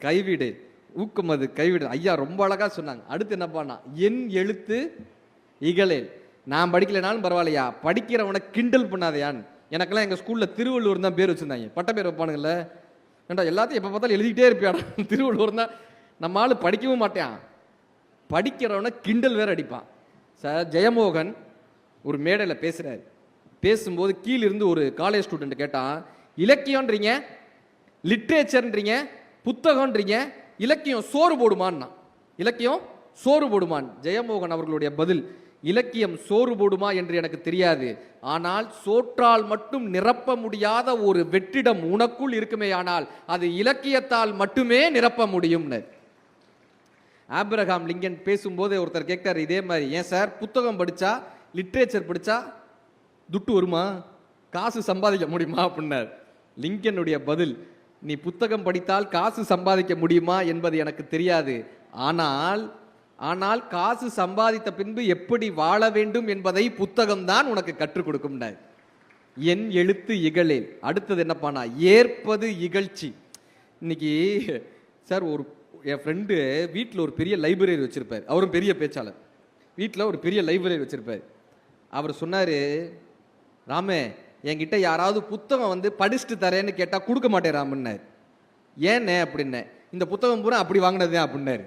கைவிடு, ஊக்கம் அது கைவிடு. ஐயா ரொம்ப அழகா சொன்னாங்க. அடுத்து என்ன பண்ணா, என் எழுத்து இகழேல். நான் படிக்கலைனாலும் பரவாயில்லையா, படிக்கிறவனை கிண்டல் பண்ணாதையான்னு. எனக்கெல்லாம் எங்கள் ஸ்கூலில் திருவள்ளுவர் தான் பேர் வச்சுருந்தாங்க, பட்ட பேர் வைப்பானுங்கள்ல. ஏன்டா எல்லாத்தையும் எப்போ பார்த்தாலும் எழுதிக்கிட்டே இருப்பியாடா, திருவள்ளுவர் தான். நம்ம ஆள் படிக்கவும் மாட்டான், படிக்கிறவனை கிண்டல் வேற அடிப்பான். சார் ஜெயமோகன் ஒரு மேடையில் பேசுகிறார். பேசும்போது கீழிருந்து ஒரு காலேஜ் ஸ்டூடெண்ட் கேட்டான், இலக்கியன்றீங்க, லிட்ரேச்சர்ன்றீங்க, புத்தகன்றீங்க, இலக்கியம் சோறு போடுமான்னா, இலக்கியம் சோறு போடுமான். ஜெயமோகன் அவர்களுடைய பதில், இலக்கியம் சோறு போடுமா என்று எனக்கு தெரியாது, ஆனால் சோற்றால் மட்டும் நிரப்ப முடியாத ஒரு வெற்றிடம் உனக்குள் இருக்குமே, ஆனால் அது இலக்கியத்தால் மட்டுமே நிரப்ப முடியும். ஆபிரகாம் லிங்கன் பேசும்போது ஒருத்தர் கேட்கிறார் இதே மாதிரி, ஏன் சார் புத்தகம் படிச்சா லிட்ரேச்சர் படிச்சா துட்டு வருமா, காசு சம்பாதிக்க முடியுமா அப்படின்னார். லிங்கனுடைய பதில், நீ புத்தகம் படித்தால் காசு சம்பாதிக்க முடியுமா என்பது எனக்கு தெரியாது, ஆனால் காசு சம்பாதித்த பின்பு எப்படி வாழ வேண்டும் என்பதை புத்தகம் தான் உனக்கு கற்றுக் கொடுக்கும். என் எழுத்து இகழேல். அடுத்தது என்னப்பானா, ஏற்பது இகழ்ச்சி. இன்னைக்கு சார் என் ஃப்ரெண்டு வீட்டில் ஒரு பெரிய லைப்ரரி வச்சிருப்பார். அவரும் பெரிய பேச்சாளர். வீட்டில் ஒரு பெரிய லைப்ரரி வச்சிருப்பார். அவர் சொன்னார், ராமே என்கிட்ட யாராவது புத்தகம் வந்து படிச்சுட்டு தரேன்னு கேட்டால் கொடுக்க மாட்டேன் ராமன்னார். ஏன்னே அப்படின்னே, இந்த புத்தகம் பூரா அப்படி வாங்கினதே அப்படின்னாரு.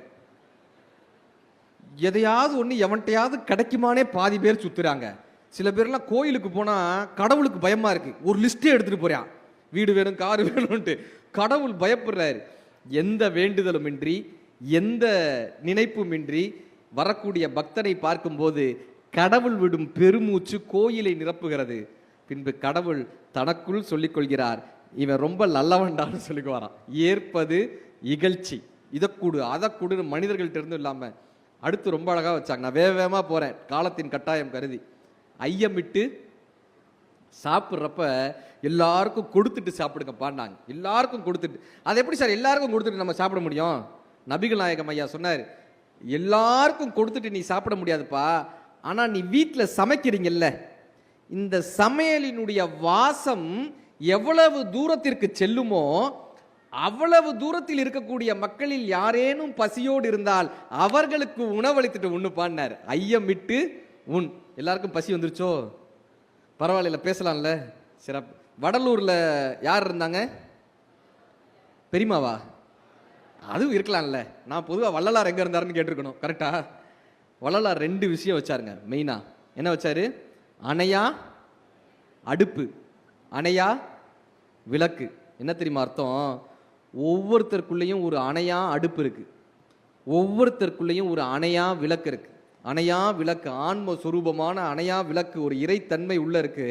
எதையாவது ஒன்று எவன்கிட்டையாவது கிடைக்குமானே பாதி பேர் சுற்றுறாங்க. சில பேர்லாம் கோயிலுக்கு போனால் கடவுளுக்கு பயமாக இருக்குது, ஒரு லிஸ்ட்டே எடுத்துகிட்டு போகிறான், வீடு வேணும் காரு வேணும்ன்ட்டு. கடவுள் பயப்படுறாரு. எந்த வேண்டுதலுமின்றி எந்த நினைப்புமின்றி வரக்கூடிய பக்தனை பார்க்கும்போது கடவுள் விடும் பெருமூச்சு கோயிலை நிரப்புகிறது. பின்பு கடவுள் தனக்குள் சொல்லிக் கொள்கிறார், இவன் ரொம்ப நல்லவன்டான்னு சொல்லிக்குவாரான். ஏற்பது இகழ்ச்சி. இதை கூடு அதை கூடு மனிதர்கள்ட்ட இருந்து இல்லாமல். அடுத்து ரொம்ப அழகாக வச்சாங்க. நான் வேகமாக போகிறேன் காலத்தின் கட்டாயம் கருதி. ஐயமிட்டு சாப்பிட்றப்ப எல்லாருக்கும் கொடுத்துட்டு சாப்பிடுங்க பாண்டாங்க. எல்லாருக்கும் கொடுத்துட்டு. அது எப்படி சார் எல்லாருக்கும் கொடுத்துட்டு நம்ம சாப்பிட முடியும்? நபிகள் நாயகம் ஐயா சொன்னார், எல்லாருக்கும் கொடுத்துட்டு நீ சாப்பிட முடியாதுப்பா, ஆனால் நீ வீட்டில் சமைக்கிறீங்கல்ல, இந்த சமையலினுடைய வாசம் எவ்வளவு தூரத்திற்கு செல்லுமோ அவ்வளவு தூரத்தில் இருக்கக்கூடிய மக்களில் யாரேனும் பசியோடு இருந்தால் அவர்களுக்கு உணவளித்துட்டு உண்ணு பாடினார். ஐயமிட்டு உண். எல்லாருக்கும் பசி வந்துருச்சோ? பரவாயில்ல, பேசலாம்ல. சிறப்பு. வடலூர்ல யார் இருந்தாங்க? பெரியமாவா? அதுவும் இருக்கலாம்ல. நான் பொதுவாக வள்ளலார் எங்க இருந்தாருன்னு கேட்டிருக்கணும். கரெக்டா? வள்ளலார் 2 விஷயம் வச்சாருங்க மெயினா. என்ன வச்சாரு? அணையா அடுப்பு, அணையா விளக்கு. என்ன தெரியுமா அர்த்தம்? ஒவ்வொருத்தருக்குள்ளேயும் ஒரு அணையா அடுப்பு இருக்கு, ஒவ்வொருத்தருக்குள்ளேயும் ஒரு அணையா விளக்கு இருக்கு. அணையா விளக்கு, ஆன்ம சுரூபமான அணையா விளக்கு, ஒரு இறைத்தன்மை உள்ள இருக்கு.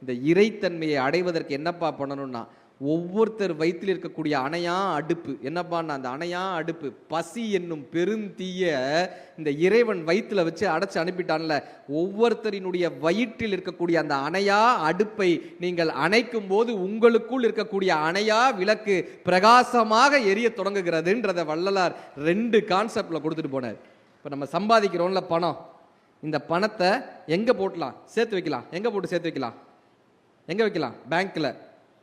இந்த இறைத்தன்மையை அடைவதற்கு என்னப்பா பண்ணணும்னா, ஒவ்வொருத்தர் வயிற்றில் இருக்கக்கூடிய அணையா அடுப்பு என்னப்பான்னா, அந்த அணையா அடுப்பு பசி என்னும் பெருந்தீய இந்த இறைவன் வயிற்றுல வச்சு அடைச்சு அனுப்பிட்டான்ல, ஒவ்வொருத்தரினுடைய வயிற்றில் இருக்கக்கூடிய அந்த அணையா அடுப்பை நீங்கள் அணைக்கும் போது உங்களுக்குள் இருக்கக்கூடிய அணையா விளக்கு பிரகாசமாக எரிய தொடங்குகிறதுன்றத வள்ளலார் 2 கான்செப்ட்ல கொடுத்துட்டு போனார். இப்போ நம்ம சம்பாதிக்கிறோம்ல பணம், இந்த பணத்தை எங்கே போட்டலாம்? சேர்த்து வைக்கலாம். எங்கே போட்டு சேர்த்து வைக்கலாம்? எங்கே வைக்கலாம்? பேங்க்கில்.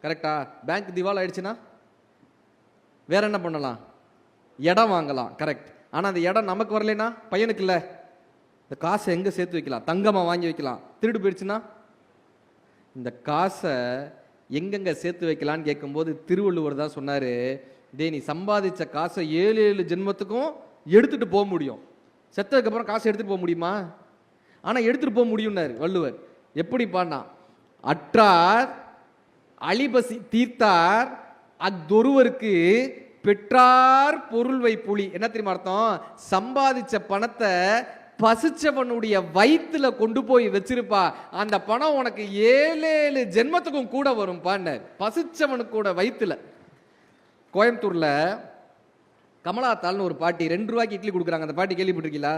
கரெக்டா? பேங்க் திவால் ஆயிடுச்சுன்னா வேற என்ன பண்ணலாம்? இடம் வாங்கலாம். கரெக்ட். ஆனால் அந்த இடம் நமக்கு வரலைன்னா பையனுக்கு இல்லை, இந்த காசை எங்கே சேர்த்து வைக்கலாம்? தங்கமாக வாங்கி வைக்கலாம். திருடு போயிடுச்சுன்னா இந்த காசை எங்கெங்க சேர்த்து வைக்கலான்னு கேட்கும்போது திருவள்ளுவர் தான் சொன்னார், டே நீ சம்பாதிச்ச காசை 7 ஜென்மத்துக்கும் எடுத்துகிட்டு போக முடியும். செத்ததுக்கப்புறம் காசை எடுத்துகிட்டு போக முடியுமா? ஆனால் எடுத்துகிட்டு போக முடியும்னாரு வள்ளுவர். எப்படி பாடினா, அற்றார் அழிபசி தீர்த்தார் அத்தொருவருக்கு பெற்றார் பொருள்வை புலி. என்ன தெரியுமா அர்த்தம்? சம்பாதிச்ச பணத்தை பசிச்சவனுடைய வயிற்றுல கொண்டு போய் வச்சிருப்பா, அந்த பணம் உனக்கு 7 ஜென்மத்துக்கும் கூட வரும் பாண்டார். பசிச்சவனுக்கூட வயிற்றுல. கோயம்புத்தூர்ல கமலாத்தாள்னு ஒரு பாட்டி 2 ரூபாய்க்கு இட்லி கொடுக்குறாங்க. அந்த பாட்டி கேள்விப்பட்டிருக்கீங்களா?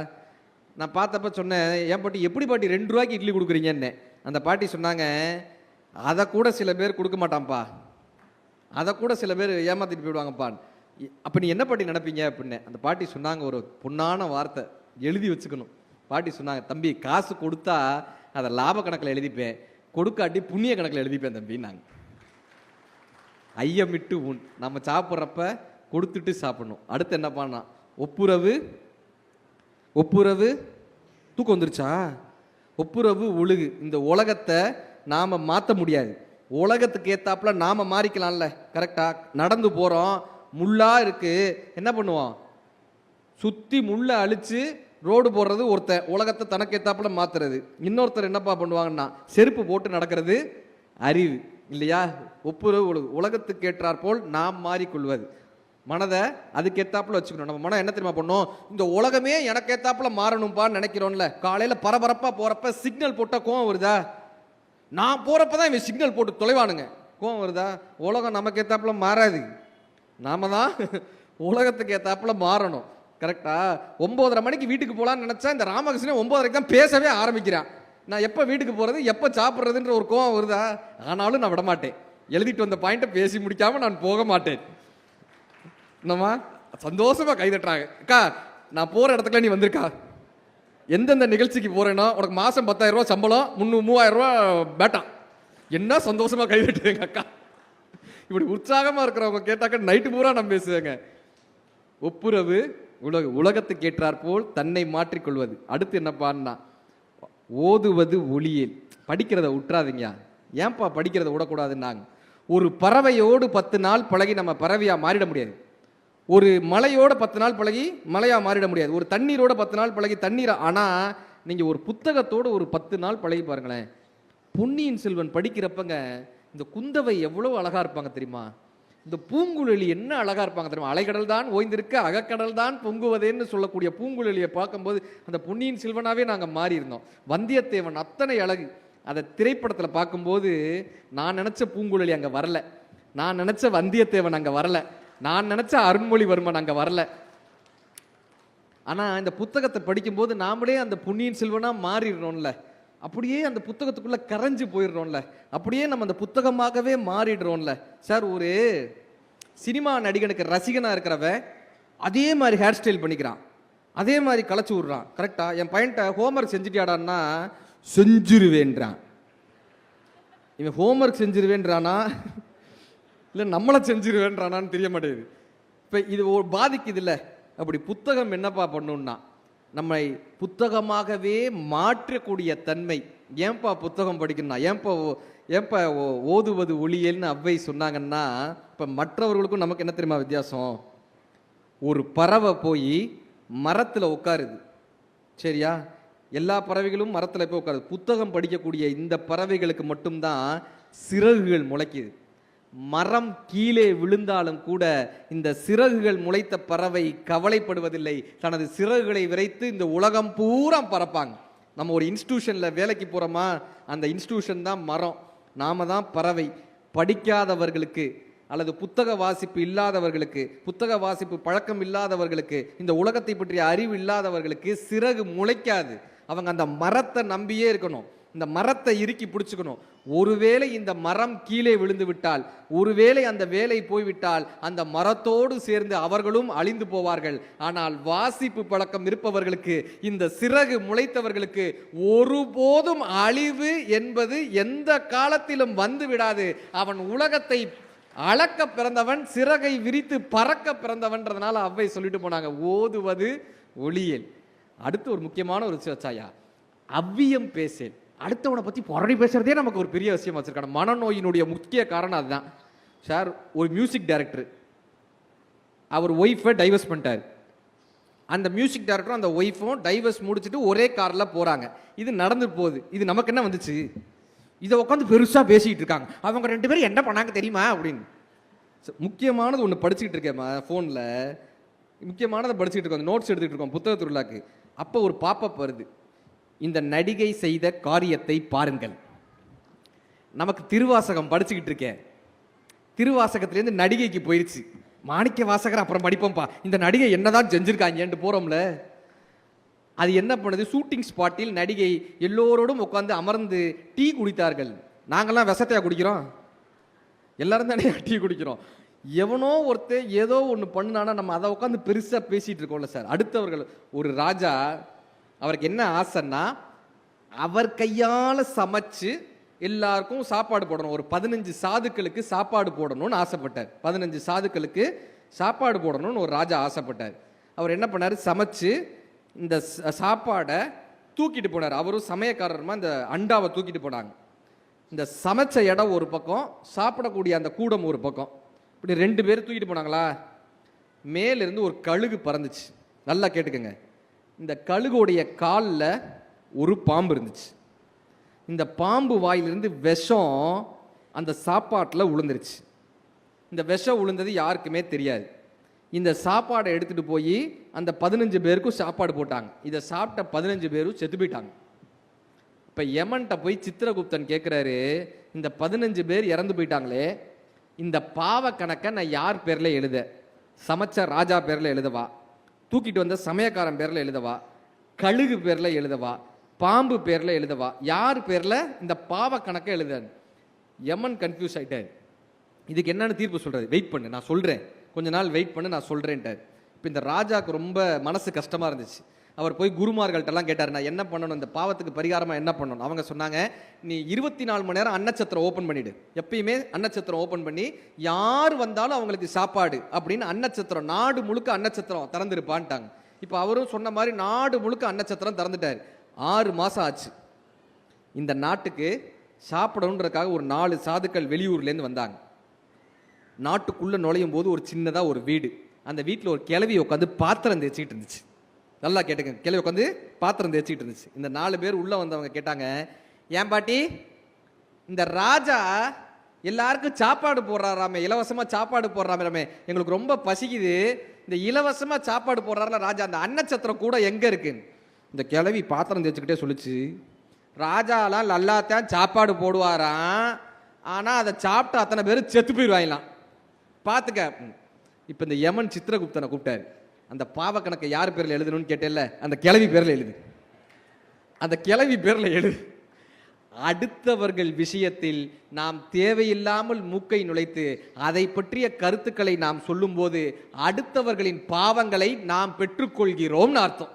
நான் பார்த்தப்ப சொன்னேன், ஏன் பாட்டி எப்படி பாட்டி 2 ரூபாய்க்கு இட்லி கொடுக்குறீங்கன்னு. அந்த பாட்டி சொன்னாங்க, அதை கூட சில பேர் கொடுக்க மாட்டான்ப்பா, அதை கூட சில பேர் ஏமாத்திட்டு போயிடுவாங்கப்பா. அப்போ நீ என்ன பாட்டி நினைப்பீங்க அப்படின்னு. அந்த பாட்டி சொன்னாங்க ஒரு பொன்னான வார்த்தை, எழுதி வச்சுக்கணும். பாட்டி சொன்னாங்க, தம்பி காசு கொடுத்தா அதை லாப கணக்கில் எழுதிப்பேன், கொடுக்காட்டி புண்ணிய கணக்கில் எழுதிப்பேன் தம்பி. நாங்கள் ஐயமிட்டு உண். நம்ம சாப்பிட்றப்ப கொடுத்துட்டு சாப்பிடணும். அடுத்து என்ன பண்ணா, ஒப்புரவு. ஒப்புரவு தூக்கம் வந்துருச்சா? ஒப்புரவு ஒழுகு. இந்த உலகத்தை நாம் மாற்ற முடியாது, உலகத்துக்கு ஏத்தாப்புல நாம் மாறிக்கலாம்ல. கரெக்டா? நடந்து போகிறோம், முள்ளா இருக்கு, என்ன பண்ணுவோம்? சுற்றி முள்ளை அழிச்சு ரோடு போடுறது ஒருத்தர், உலகத்தை தனக்கு ஏத்தாப்புல மாத்துறது. இன்னொருத்தர் என்னப்பா பண்ணுவாங்கன்னா செருப்பு போட்டு நடக்கிறது அறிவு. இல்லையா? ஒப்புரவு ஒழுகு. உலகத்துக்கு ஏற்றாற் போல் நாம் மாறிக்கொள்வது. மனதை அதுக்கு ஏத்தாப்புல வச்சுக்கணும். நம்ம மனம் என்ன தெரியுமா பண்ணும்? இந்த உலகமே எனக்கு ஏத்தாப்புல மாறணும்பான்னு நினைக்கிறோம்ல. காலையில் பரபரப்பாக போகிறப்ப சிக்னல் போட்டால் கோவம் வருதா? நான் போகிறப்ப தான் இவன் சிக்னல் போட்டு தொலைவானுங்க, கோவம் வருதா? உலகம் நமக்கு ஏத்தாப்புல மாறாது, நாம தான் உலகத்துக்கு ஏத்தாப்புல மாறணும். கரெக்டா? 9:30 மணிக்கு வீட்டுக்கு போகலான்னு நினச்சா இந்த ராமகிருஷ்ணன் 9:30க்கு தான் பேசவே ஆரம்பிக்கிறான். நான் எப்போ வீட்டுக்கு போகிறது, எப்போ சாப்பிட்றதுன்ற ஒரு கோவம் வருதா? ஆனாலும் நான் விட மாட்டேன். எழுதிட்டு வந்த பாயிண்ட்டை பேசி முடிக்காமல் நான் போக மாட்டேன். என்னம்மா சந்தோஷமா கை தட்டுறாங்க. அக்கா நான் போகிற இடத்துக்குலாம் நீ வந்திருக்கா, எந்தெந்த நிகழ்ச்சிக்கு போகிறேன்னா உனக்கு மாதம் 10,000 ரூபா சம்பளம், 3000 ரூபா பேட்டா. என்ன சந்தோஷமா கை தட்டுறேங்க அக்கா. இப்படி உற்சாகமாக இருக்கிறவங்க கேட்டாக்க நைட்டு பூரா நான் பேசுவேங்க. ஒப்புரவு உலகத்துக்கு ஏற்றாற் போல் தன்னை மாற்றிக்கொள்வது. அடுத்து என்னப்பான்னா ஓதுவது ஒளியேல். படிக்கிறத விட்டுறாதீங்க. ஏன்பா படிக்கிறத விடக்கூடாதுன்னாங்க. ஒரு பறவையோடு 10 நாள் பழகி நம்ம பறவையாக மாறிட முடியாது. ஒரு மலையோட 10 நாள் பழகி மலையாக மாறிட முடியாது. ஒரு தண்ணீரோட 10 நாள் பழகி தண்ணீரை. ஆனால் நீங்கள் ஒரு புத்தகத்தோடு ஒரு 10 நாள் பழகி பாருங்களேன். பொன்னியின் செல்வன் படிக்கிறப்பங்க இந்த குந்தவை எவ்வளோ அழகா இருப்பாங்க தெரியுமா? இந்த பூங்குழலி என்ன அழகா இருப்பாங்க தெரியுமா? அலைக்கடல் தான் ஓய்ந்திருக்க அகக்கடல் தான் பொங்குவதேன்னு சொல்லக்கூடிய பூங்குழலியை பார்க்கும்போது அந்த பொன்னியின் செல்வனாவே நாங்கள் மாறி இருந்தோம். வந்தியத்தேவன் அத்தனை அழகு. அதை திரைப்படத்தில் பார்க்கும்போது நான் நினச்ச பூங்குழலி அங்கே வரல, நான் நினச்ச வந்தியத்தேவன் அங்கே வரல, நான் நினச்ச அருண்மொழிவர்மன் அங்கே வரல. ஆனால் இந்த புத்தகத்தை படிக்கும்போது நாமளே அந்த பொன்னியின் செல்வனாக மாறிடுறோம்ல, அப்படியே அந்த புத்தகத்துக்குள்ளே கரைஞ்சு போயிடுறோம்ல, அப்படியே நம்ம அந்த புத்தகமாகவே மாறிடுறோம்ல. சார் ஒரு சினிமா நடிகனுக்கு ரசிகனாக இருக்கிறவன் அதே மாதிரி ஹேர் ஸ்டைல் பண்ணிக்கிறான், அதே மாதிரி களைச்சி விட்றான். கரெக்டாக என் பையன்ட்ட ஹோம்ஒர்க் செஞ்சுட்டியாடான்னா செஞ்சிருவேன்றான். இவன் ஹோம்ஒர்க் செஞ்சிருவேன்றானா இல்லை நம்மளை செஞ்சிருவேன்றானான்னு தெரிய மாட்டேங்குது. இப்போ இது ஒரு பாதிக்குது இல்லை. அப்படி புத்தகம் என்னப்பா பண்ணுன்னா நம்மை புத்தகமாகவே மாற்றக்கூடிய தன்மை. ஏன்பா புத்தகம் படிக்கணும்னா, ஏன்பா ஓதுவது ஒளியல்னு அவ்வை சொன்னாங்கன்னா, இப்போ மற்றவர்களுக்கும் நமக்கு என்ன தெரியுமா வித்தியாசம்? ஒரு பறவை போய் மரத்தில் உட்காருது, சரியா? எல்லா பறவைகளும் மரத்தில் போய் உட்காருது. புத்தகம் படிக்கக்கூடிய இந்த பறவைகளுக்கு மட்டும்தான் சிறகுகள் முளைக்குது. மரம் கீழே விழுந்தாலும் கூட இந்த சிறகுகள் முளைத்த பறவை கவலைப்படுவதில்லை. தனது சிறகுகளை விரைத்து இந்த உலகம் பூரா பறப்பாங்க. நம்ம ஒரு இன்ஸ்டிடியூஷனில் வேலைக்கு போகிறோமா, அந்த இன்ஸ்டிடியூஷன் தான் மரம், நாம தான் பறவை. படிக்காதவர்களுக்கு அல்லது புத்தக வாசிப்பு இல்லாதவர்களுக்கு, புத்தக வாசிப்பு பழக்கம் இல்லாதவர்களுக்கு, இந்த உலகத்தை பற்றிய அறிவு இல்லாதவர்களுக்கு சிறகு முளைக்காது. அவங்க அந்த மரத்தை நம்பியே இருக்கணும், இந்த மரத்தை இறுக்கி பிடிச்சுக்கணும். ஒருவேளை இந்த மரம் கீழே விழுந்து விட்டால், ஒருவேளை அந்த வேலை போய்விட்டால் அந்த மரத்தோடு சேர்ந்து அவர்களும் அழிந்து போவார்கள். ஆனால் வாசிப்பு பழக்கம் இருப்பவர்களுக்கு, இந்த சிறகு முளைத்தவர்களுக்கு ஒருபோதும் அழிவு என்பது எந்த காலத்திலும் வந்து விடாது. அவன் உலகத்தை அளக்க பிறந்தவன், சிறகை விரித்து பறக்க பிறந்தவன்றதுனால அவ்வை சொல்லிட்டு போனாங்க ஓதுவது ஒளியல். அடுத்து ஒரு முக்கியமான ஒரு சாயா, அவ்வியம் பேசேன். அடுத்தவனை பற்றி புரடி பேசுறதே நமக்கு ஒரு பெரிய விஷயம் வச்சிருக்காங்க. மனநோயினுடைய முக்கிய காரணம் அதுதான் சார். ஒரு மியூசிக் டைரக்டர் அவர் ஒய்ஃபை டைவர்ஸ் பண்ணிட்டார். அந்த மியூசிக் டைரக்டரும் அந்த ஒய்ஃபும் டைவர்ஸ் முடிச்சுட்டு ஒரே காரில் போகிறாங்க. இது நடந்து போகுது. இது நமக்கு என்ன வந்துச்சு? இதை உட்காந்து பெருசாக பேசிக்கிட்டு இருக்காங்க. அவங்க 2 பேரும் என்ன பண்ணாங்க தெரியுமா அப்படின்னு. முக்கியமானது ஒன்று படிச்சுக்கிட்டு இருக்கேன் ஃபோனில், முக்கியமானதை படிச்சுக்கிட்டு இருக்கோம், நோட்ஸ் எடுத்துக்கிட்டு இருக்கோம் புத்தக திருவிழாக்கு. அப்போ ஒரு பாப்பப் வருது, இந்த நடிகை செய்த காரியத்தை பாருங்கள். நமக்கு திருவாசகம் படிச்சுக்கிட்டு இருக்கேன், திருவாசகத்திலேருந்து நடிகைக்கு போயிடுச்சு. மாணிக்க வாசகர் அப்புறம் படிப்போம்ப்பா, இந்த நடிகை என்னதான் செஞ்சிருக்காங்கன்ட்டு போகிறோம்ல. அது என்ன பண்ணுது, ஷூட்டிங் ஸ்பாட்டில் நடிகை எல்லோரோடும் உட்காந்து அமர்ந்து டீ குடித்தார்கள். நாங்கள்லாம் விஷத்தையா குடிக்கிறோம்? எல்லாரும் தானே டீ குடிக்கிறோம். எவனோ ஒருத்தர் ஏதோ ஒன்று பண்ணுனானா நம்ம அதை உட்காந்து பெருசாக பேசிகிட்டு இருக்கோம்ல சார். அடுத்தவர்கள், ஒரு ராஜா அவருக்கு என்ன ஆசைன்னா அவர் கையால் சமைச்சு எல்லாருக்கும் சாப்பாடு போடணும். ஒரு 15 சாதுக்களுக்கு சாப்பாடு போடணும்னு ஆசைப்பட்டார். 15 சாதுக்களுக்கு சாப்பாடு போடணும்னு ஒரு ராஜா ஆசைப்பட்டார். அவர் என்ன பண்ணார், சமைச்சு இந்த சாப்பாடை தூக்கிட்டு போனார். அவரும் சமயக்காரருமா இந்த அண்டாவை தூக்கிட்டு போனாங்க. இந்த சமைச்ச இடம் ஒரு பக்கம், சாப்பிடக்கூடிய அந்த கூடம் ஒரு பக்கம், இப்படி 2 பேர் தூக்கிட்டு போனாங்களா. மேலிருந்து ஒரு கழுகு பறந்துச்சு. நல்லா கேட்டுக்கங்க, இந்த கழுகுடைய காலில் ஒரு பாம்பு இருந்துச்சு. இந்த பாம்பு வாயிலிருந்து விஷம் அந்த சாப்பாட்டில் உளுந்துருச்சு. இந்த விஷம் உளுந்தது யாருக்குமே தெரியாது. இந்த சாப்பாடை எடுத்துகிட்டு போய் அந்த 15 பேருக்கும் சாப்பாடு போட்டாங்க. இதை சாப்பிட்ட 15 பேரும் செத்து போயிட்டாங்க. இப்போ யமன்கிட்ட போய் சித்திரகுப்தன் கேட்குறாரு, இந்த 15 பேர் இறந்து போயிட்டாங்களே, இந்த பாவ கணக்கை நான் யார் பேரில் எழுத? சமைச்ச ராஜா பேரில் எழுதவா, தூக்கிட்டு வந்த சமயக்காரன் பேரில் எழுதவா, கழுகு பேரில் எழுதவா, பாம்பு பேர்ல எழுதவா, யார் பேர்ல இந்த பாவ கணக்கை எழுதாரு. யமன் கன்ஃபியூஸ் ஆயிட்டாரு. இதுக்கு என்னன்னு தீர்ப்பு சொல்றது, வெயிட் பண்ணு நான் சொல்றேன், கொஞ்ச நாள் வெயிட் பண்ணு நான் சொல்றேன்ட்டார். இப்போ இந்த ராஜாவுக்கு ரொம்ப மனசு கஷ்டமா இருந்துச்சு. அவர் போய் குருமார்கள்ட்டெல்லாம் கேட்டார், நான் என்ன பண்ணணும், இந்த பாவத்துக்கு பரிகாரமாக என்ன பண்ணணும். அவங்க சொன்னாங்க, நீ 24 மணி நேரம் அன்னச்சத்திரம் ஓப்பன் பண்ணிடு, எப்பயுமே அன்னச்சத்திரம் ஓப்பன் பண்ணி யார் வந்தாலும் அவங்களுக்கு சாப்பாடு அப்படின்னு அன்னச்சத்திரம் நாடு முழுக்க அன்னச்சத்திரம் திறந்துருப்பான்ட்டாங்க. இப்போ அவரும் சொன்ன மாதிரி நாடு முழுக்க அன்னச்சத்திரம் திறந்துட்டார். 6 மாதம் ஆச்சு. இந்த நாட்டுக்கு சாப்பிடணுன்றதுக்காக ஒரு 4 சாதுக்கள் வெளியூர்லேருந்து வந்தாங்க. நாட்டுக்குள்ளே நுழையும் போது ஒரு சின்னதாக ஒரு வீடு, அந்த வீட்டில் ஒரு கிழவி உட்காந்து பாத்திரம் தேய்ச்சிக்கிட்டு இருந்துச்சு. நல்லா கேட்டுங்க, கிழவி உட்காந்து பாத்திரம் தேய்ச்சிக்கிட்டு இருந்துச்சு. இந்த 4 பேர் உள்ளே வந்தவங்க கேட்டாங்க, ஏன் பாட்டி இந்த ராஜா எல்லாருக்கும் சாப்பாடு போடுறாராமே, இலவசமாக சாப்பாடு போடுறாமே, எங்களுக்கு ரொம்ப பசிக்குது, இந்த இலவசமாக சாப்பாடு போடுறாருல ராஜா, அந்த அன்னச்சத்திரம் கூட எங்கே இருக்குன்னு. இந்த கிழவி பாத்திரம் தேய்ச்சிக்கிட்டே சொல்லிச்சு, ராஜாலாம் நல்லாத்தான் சாப்பாடு போடுவாராம், ஆனால் அதை சாப்பிட்டு அத்தனை பேர் செத்து போயிடுவாங்களாம், பார்த்துக்க. இப்போ இந்த யமன் சித்திரகுப்தனை கூப்பிட்டாரு. அந்த பாவ கணக்கை யார் பேரில் எழுதணும்னு கேட்டேன்ல, அந்த கிழவி பேரில் எழுது, அந்த கிழவி பேரில் எழுது. அடுத்தவர்கள் விஷயத்தில் நாம் தேவையில்லாமல் மூக்கை நுழைத்து அதை பற்றிய கருத்துக்களை நாம் சொல்லும்போது அடுத்தவர்களின் பாவங்களை நாம் பெற்றுக்கொள்கிறோம்னு அர்த்தம்.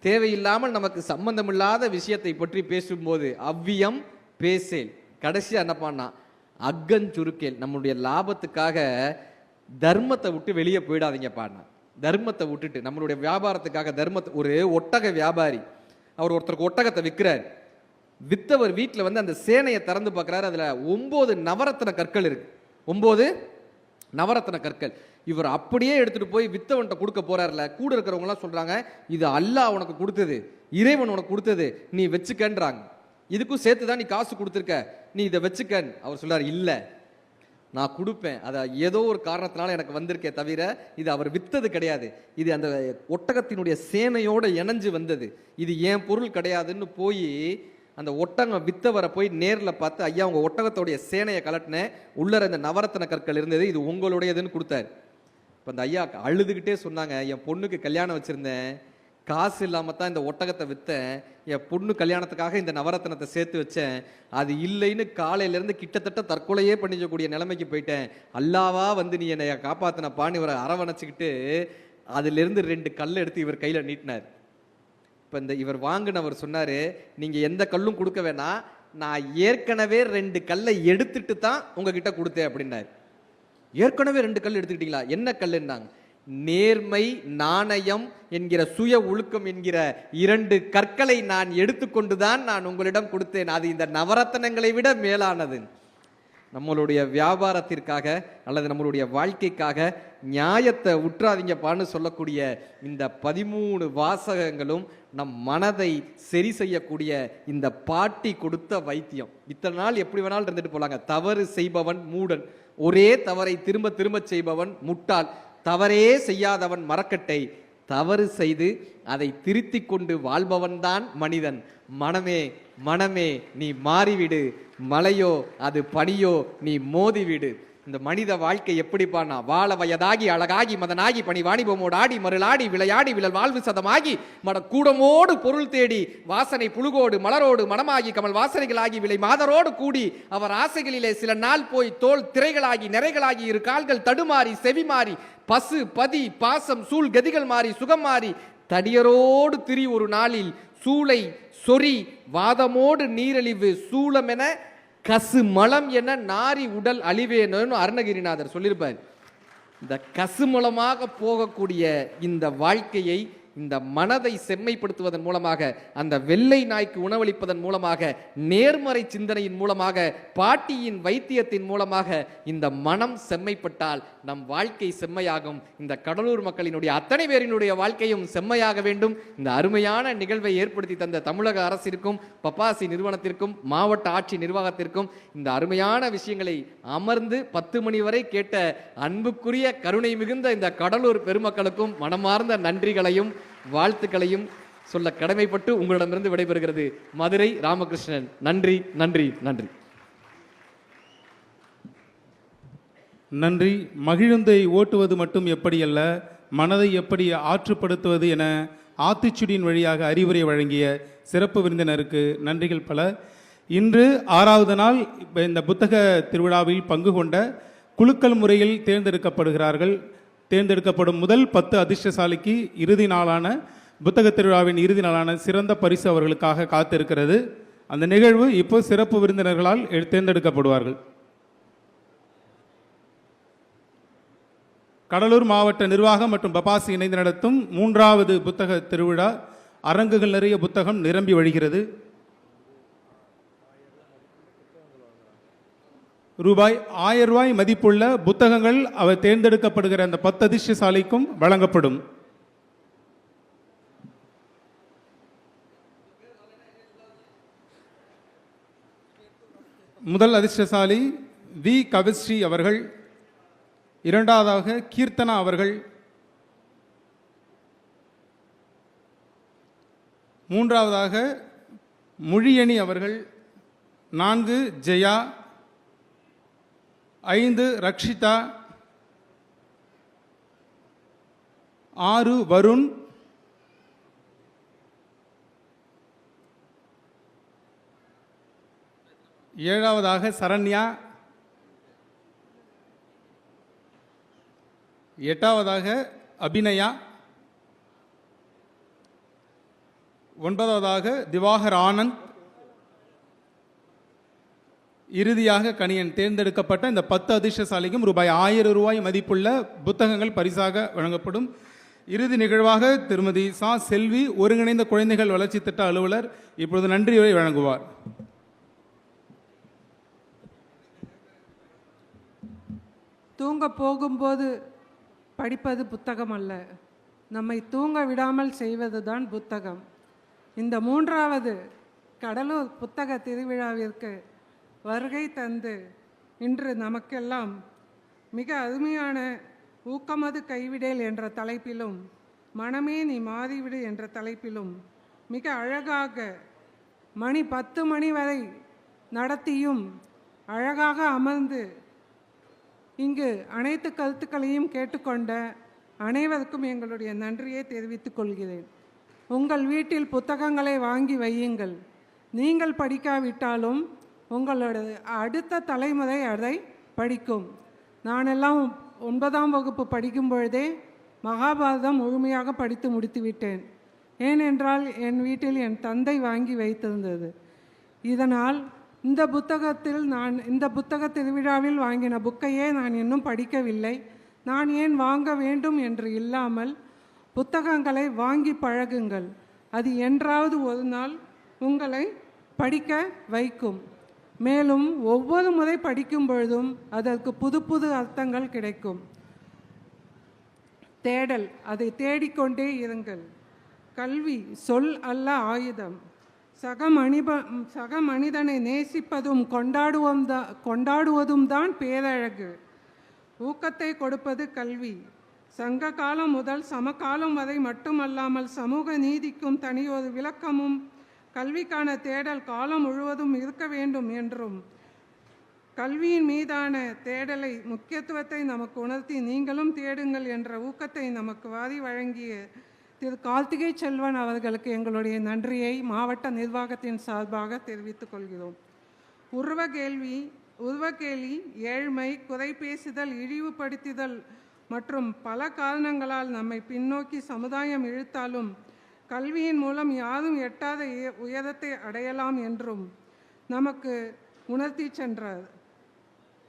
தேவையில்லாமல் நமக்கு சம்பந்தமில்லாத விஷயத்தை பற்றி பேசும்போது அவ்வியம் பேசேல், கடைசியா என்ன பண்ணா அக்கஞ்சுருக்கேல். நம்முடைய லாபத்துக்காக தர்மத்தை விட்டு வெளியே போயிடாதீங்க பாடினா. தர்மத்தை விட்டுட்டு நம்மளுடைய வியாபாரத்துக்காக தர்மத்தை, ஒரு ஒட்டக வியாபாரி அவர் ஒருத்தருக்கு ஒட்டகத்தை விற்கிறார். வித்தவர் வீட்டில் வந்து அந்த சேனையை திறந்து பார்க்குறாரு, அதில் 9 நவரத்ன கற்கள் இருக்கு. 9 நவரத்ன கற்கள். இவர் அப்படியே எடுத்துட்டு போய் வித்தவன்ட்ட கொடுக்க போறாருல, கூட இருக்கிறவங்களாம் சொல்றாங்க, இது அல்லாஹ் உனக்கு கொடுத்தது, இறைவன் உனக்கு கொடுத்தது, நீ வச்சுக்கன்றாங்க. இதுக்கும் சேர்த்து தான் நீ காசு கொடுத்துருக்க, நீ இதை வச்சுக்கன். அவர் சொல்றாரு, இல்லை நான் கொடுப்பேன், அதை ஏதோ ஒரு காரணத்தினால எனக்கு வந்திருக்கே தவிர இது அவர் வித்தது கிடையாது, இது அந்த ஒட்டகத்தினுடைய சேனையோட இணைஞ்சு வந்தது, இது ஏன் பொருள் கிடையாதுன்னு போய் அந்த ஒட்டகம் வித்தவரை போய் நேரில் பார்த்து, ஐயா உங்க ஒட்டகத்தோடைய சேனையை கலட்டினேன், உள்ளர இந்த நவரத்ன கற்கள் இருந்தது, இது உங்களுடையதுன்னு கொடுத்தாரு. இப்போ அந்த ஐயா அழுதுகிட்டே சொன்னாங்க, என் பொண்ணுக்கு கல்யாணம் வச்சிருந்தேன், காசு இல்லாமல் தான் இந்த ஒட்டகத்தை விற்றேன், என் பொண்ணு கல்யாணத்துக்காக இந்த நவரத்னத்தை சேர்த்து வச்சேன், அது இல்லைன்னு காலையிலேருந்து கிட்டத்தட்ட தற்கொலையே பண்ணிக்கக்கூடிய நிலைமைக்கு போயிட்டேன், அல்லாவா வந்து நீ என்னை காப்பாற்றினப்பான்னு இவரை அரவணைச்சிக்கிட்டு அதிலிருந்து 2 கல் எடுத்து இவர் கையில் நீட்டினார். இப்போ இந்த இவர் வாங்கினவர் சொன்னார், நீங்கள் எந்த கல்லும் கொடுக்க வேணாம், நான் ஏற்கனவே 2 கல்லை எடுத்துட்டு தான் உங்ககிட்ட கொடுத்தேன் அப்படின்னாரு. ஏற்கனவே 2 கல் எடுத்துக்கிட்டீங்களா, என்ன கல்லுன்னாங்க. நேர்மை நாணயம் என்கிற சுய ஒழுக்கம் என்கிற 2 கற்களை நான் எடுத்துக்கொண்டுதான் நான் உங்களிடம் கொடுத்தேன், அது இந்த நவரத்னங்களை விட மேலானது. நம்மளுடைய வியாபாரத்திற்காக அல்லது நம்மளுடைய வாழ்க்கைக்காக நியாயத்தை உற்றாதீங்கப்பான்னு சொல்லக்கூடிய இந்த 13 வாசகங்களும் நம் மனதை சரி செய்யக்கூடிய இந்த பாட்டி கொடுத்த வைத்தியம். இத்தனை நாள் எப்படி வேணாலும் இருந்துட்டு போலாங்க. தவறு செய்பவன் மூடன், ஒரே தவறை திரும்ப திரும்ப செய்பவன் முட்டாள், தவறே செய்யாதவன் மரக்கட்டை, தவறு செய்து அதை திருத்தி கொண்டு வாழ்பவன்தான் மனிதன். மனமே மனமே நீ மாறிவிடு, மலையோ அது பனியோ நீ மோதிவிடு. இந்த மனித வாழ்க்கை எப்படிப்பானா, வாழ வயதாகி அழகாகி மதனாகி பணி வாணிபமோடு ஆடி மருளாடி விளையாடி விழல் வாழ்வு சதமாகி மட கூடமோடு பொருள் தேடி வாசனை புழுகோடு மலரோடு மனமாகி கமல் வாசனைகளாகி விலை மாதரோடு கூடி அவர் ஆசைகளிலே சில நாள் போய் தோல் திரைகளாகி நிறைகளாகி 2 கால்கள் தடுமாறி செவி மாறி பசு பதி பாசம் சூழ் கதிகள் மாறி சுகம் மாறி தடியரோடு திரி ஒரு நாளில் சூளை சொறி வாதமோடு நீரழிவு சூளமென கசு மலம் என நாரி உடல் அழிவேன்னு அருணகிரிநாதர் சொல்லியிருப்பார். இந்த கசு மூலமாக போகக்கூடிய இந்த வாழ்க்கையை, இந்த மனதை செம்மைப்படுத்துவதன் மூலமாக, அந்த வெள்ளை நாய்க்கு உணவளிப்பதன் மூலமாக, நேர்மறை சிந்தனையின் மூலமாக, பாட்டியின் வைத்தியத்தின் மூலமாக இந்த மனம் செம்மைப்பட்டால் நம் வாழ்க்கை செம்மையாகும். இந்த கடலூர் மக்களினுடைய அத்தனை பேரினுடைய வாழ்க்கையும் செம்மையாக வேண்டும். இந்த அருமையான நிகழ்வை ஏற்படுத்தி தந்த தமிழக அரசிற்கும் பப்பாசி நிறுவனத்திற்கும் மாவட்ட ஆட்சி நிர்வாகத்திற்கும் இந்த அருமையான விஷயங்களை அமர்ந்து 10 மணி வரை கேட்ட அன்புக்குரிய கருணை மிகுந்த இந்த கடலூர் பெருமக்களுக்கும் மனமார்ந்த நன்றிகளையும் வாழ்த்துக்களையும் சொல்ல கடமைப்பட்டு உங்களிடமிருந்து விடைபெறுகிறது மதுரை ராமகிருஷ்ணன். நன்றி நன்றி நன்றி நன்றி. மகிழுந்தை ஓட்டுவது மட்டும் எப்படியல்ல, மனதை எப்படி ஆற்றுப்படுத்துவது என ஆத்திச்சுடியின் வழியாக அறிவுரை வழங்கிய சிறப்பு விருந்தினருக்கு நன்றிகள் பல. இன்று 6வது நாள் இந்த புத்தக திருவிழாவில் பங்கு கொண்ட குலுக்கல் முறையில் தேர்ந்தெடுக்கப்படும் முதல் 10 அதிர்ஷ்டசாலிக்கு இறுதி நாளான புத்தக திருவிழாவின் இறுதி நாளான சிறந்த பரிசு அவர்களுக்காக காத்திருக்கிறது. அந்த நிகழ்வு இப்போ சிறப்பு விருந்தினர்களால் தேர்ந்தெடுக்கப்படுவார்கள். கடலூர் மாவட்ட நிர்வாகம் மற்றும் பபாசி இணைந்து நடத்தும் 3வது புத்தக திருவிழா அரங்குகள் நிறைய புத்தகம் நிரம்பி வழிகிறது. ரூபாய் 1000 மதிப்புள்ள புத்தகங்கள் அவர் தேர்ந்தெடுக்கப்படுகிற அந்த 10 அதிர்ஷ்டசாலிக்கும் வழங்கப்படும். முதல் அதிர்ஷ்டசாலி வி கவிஸ்ரீ அவர்கள், 2வதாக கீர்த்தனா அவர்கள், 3வதாக மொழியணி அவர்கள், 4 ஜெயா, 5 ரக்ஷிதா, 6 வருண், 7வதாக சரண்யா, 8வதாக அபிநயா, 9வதாக திவாகர் ஆனந்த், இறுதியாக கணியன். தேர்ந்தெடுக்கப்பட்ட இந்த 10 அதிர்ஷ்டசாலிக்கும் ரூபாய் 1000 மதிப்புள்ள புத்தகங்கள் பரிசாக வழங்கப்படும். இறுதி நிகழ்வாக திருமதி சா செல்வி, ஒருங்கிணைந்த குழந்தைகள் வளர்ச்சி திட்ட அலுவலர், இப்பொழுது நன்றியுரை வழங்குவார். தூங்க போகும்போது படிப்பது புத்தகம் அல்ல, நம்மை தூங்க விடாமல் செய்வதுதான் புத்தகம். இந்த 3வது கடலூர் புத்தக திருவிழாவிற்கு வருகை தந்து இன்று நமக்கெல்லாம் மிக அருமையான ஊக்கமது கைவிடேல் என்ற தலைப்பிலும் மனமே நீ மாறிவிடு என்ற தலைப்பிலும் மிக அழகாக மணி 10 மணி வரை நடத்தியும் அழகாக அமர்ந்து இங்கு அனைத்து கருத்துக்களையும் கேட்டுக்கொண்ட அனைவருக்கும் எங்களுடைய நன்றியை தெரிவித்துக் கொள்கிறேன். உங்கள் வீட்டில் புத்தகங்களை வாங்கி வையுங்கள். நீங்கள் படிக்காவிட்டாலும் உங்களோட அடுத்த தலைமுறை அதை படிக்கும். நானெல்லாம் 9ஆம் வகுப்பு படிக்கும் பொழுதே மகாபாரதம் முழுமையாக படித்து முடித்து விட்டேன். ஏனென்றால் என் வீட்டில் என் தந்தை வாங்கி வைத்திருந்தது. இதனால் இந்த புத்தக திருவிழாவில் வாங்கின புக்கையே நான் இன்னும் படிக்கவில்லை. நான் ஏன் வாங்க வேண்டும் என்று இல்லாமல் புத்தகங்களை வாங்கி பழகுங்கள். அது என்றாவது ஒரு நாள் உங்களை படிக்க வைக்கும். மேலும் ஒவ்வொரு முறை படிக்கும் பொழுதும் அதற்கு புது புது அர்த்தங்கள் கிடைக்கும். தேடல், அதை தேடிக்கொண்டே இருங்கள். கல்வி சொல் அல்ல ஆயுதம். சக மனிதனை நேசிப்பதும் கொண்டாடுவதும் தான் பேரழகு. ஊக்கத்தை கொடுப்பது கல்வி. சங்க காலம் முதல் சமகாலம் வரை மட்டுமல்லாமல் சமூக நீதிக்கும் தனியொரு விளக்கமும் கல்விக்கான தேடல் காலம் முழுவதும் இருக்க வேண்டும் என்றும் கல்வியின் மீதான தேடலை முக்கியத்துவத்தை நமக்கு உணர்த்தி நீங்களும் தேடுங்கள் என்ற ஊக்கத்தை நமக்கு வாரி வழங்கிய திரு கார்த்திகை செல்வன் அவர்களுக்கு எங்களுடைய நன்றியை மாவட்ட நிர்வாகத்தின் சார்பாக தெரிவித்துக் கொள்கிறோம். உருவகேலி, ஏழ்மை, குறை பேசுதல், இழிவுபடுத்துதல் மற்றும் பல காரணங்களால் நம்மை பின்னோக்கி சமுதாயம் இழுத்தாலும் கல்வியின் மூலம் யாரும் எட்டாத உயரத்தை அடையலாம் என்றும் நமக்கு உணர்த்தி சென்றார்.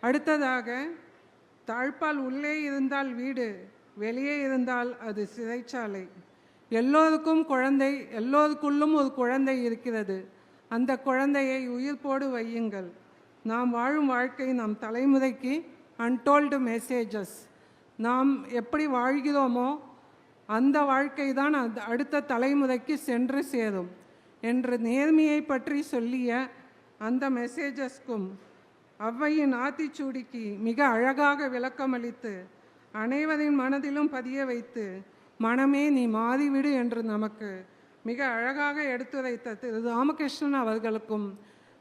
அடுத்ததாக, தாழ்பால் உள்ளே இருந்தால் வீடு, வெளியே இருந்தால் அது சிறைச்சாலை. எல்லோருக்குள்ளும் ஒரு குழந்தை இருக்கிறது. அந்த குழந்தையை உயிர்ப்போடு வையுங்கள். நாம் வாழும் வாழ்க்கை நம் தலைமுறைக்கு அன்டோல்டு மெசேஜஸ். நாம் எப்படி வாழ்கிறோமோ அந்த வாழ்க்கை தான் அடுத்த தலைமுறைக்கு சென்று சேரும் என்று நேர்மையை பற்றி சொல்லிய அந்த மெசேஜஸ்க்கும் ஔவையின் ஆத்திச்சூடிக்கு மிக அழகாக விளக்கமளித்து அனைவரின் மனதிலும் பதிய வைத்து மனமே நீ மாறிவிடு என்று நமக்கு மிக அழகாக எடுத்துரைத்த திரு ராமகிருஷ்ணன் அவர்களுக்கும்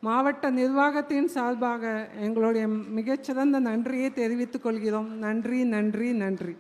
மாவட்ட நிர்வாகத்தின் சார்பாக எங்களுடைய மிகச்சிறந்த நன்றியை தெரிவித்துக் கொள்கிறோம். நன்றி, நன்றி, நன்றி.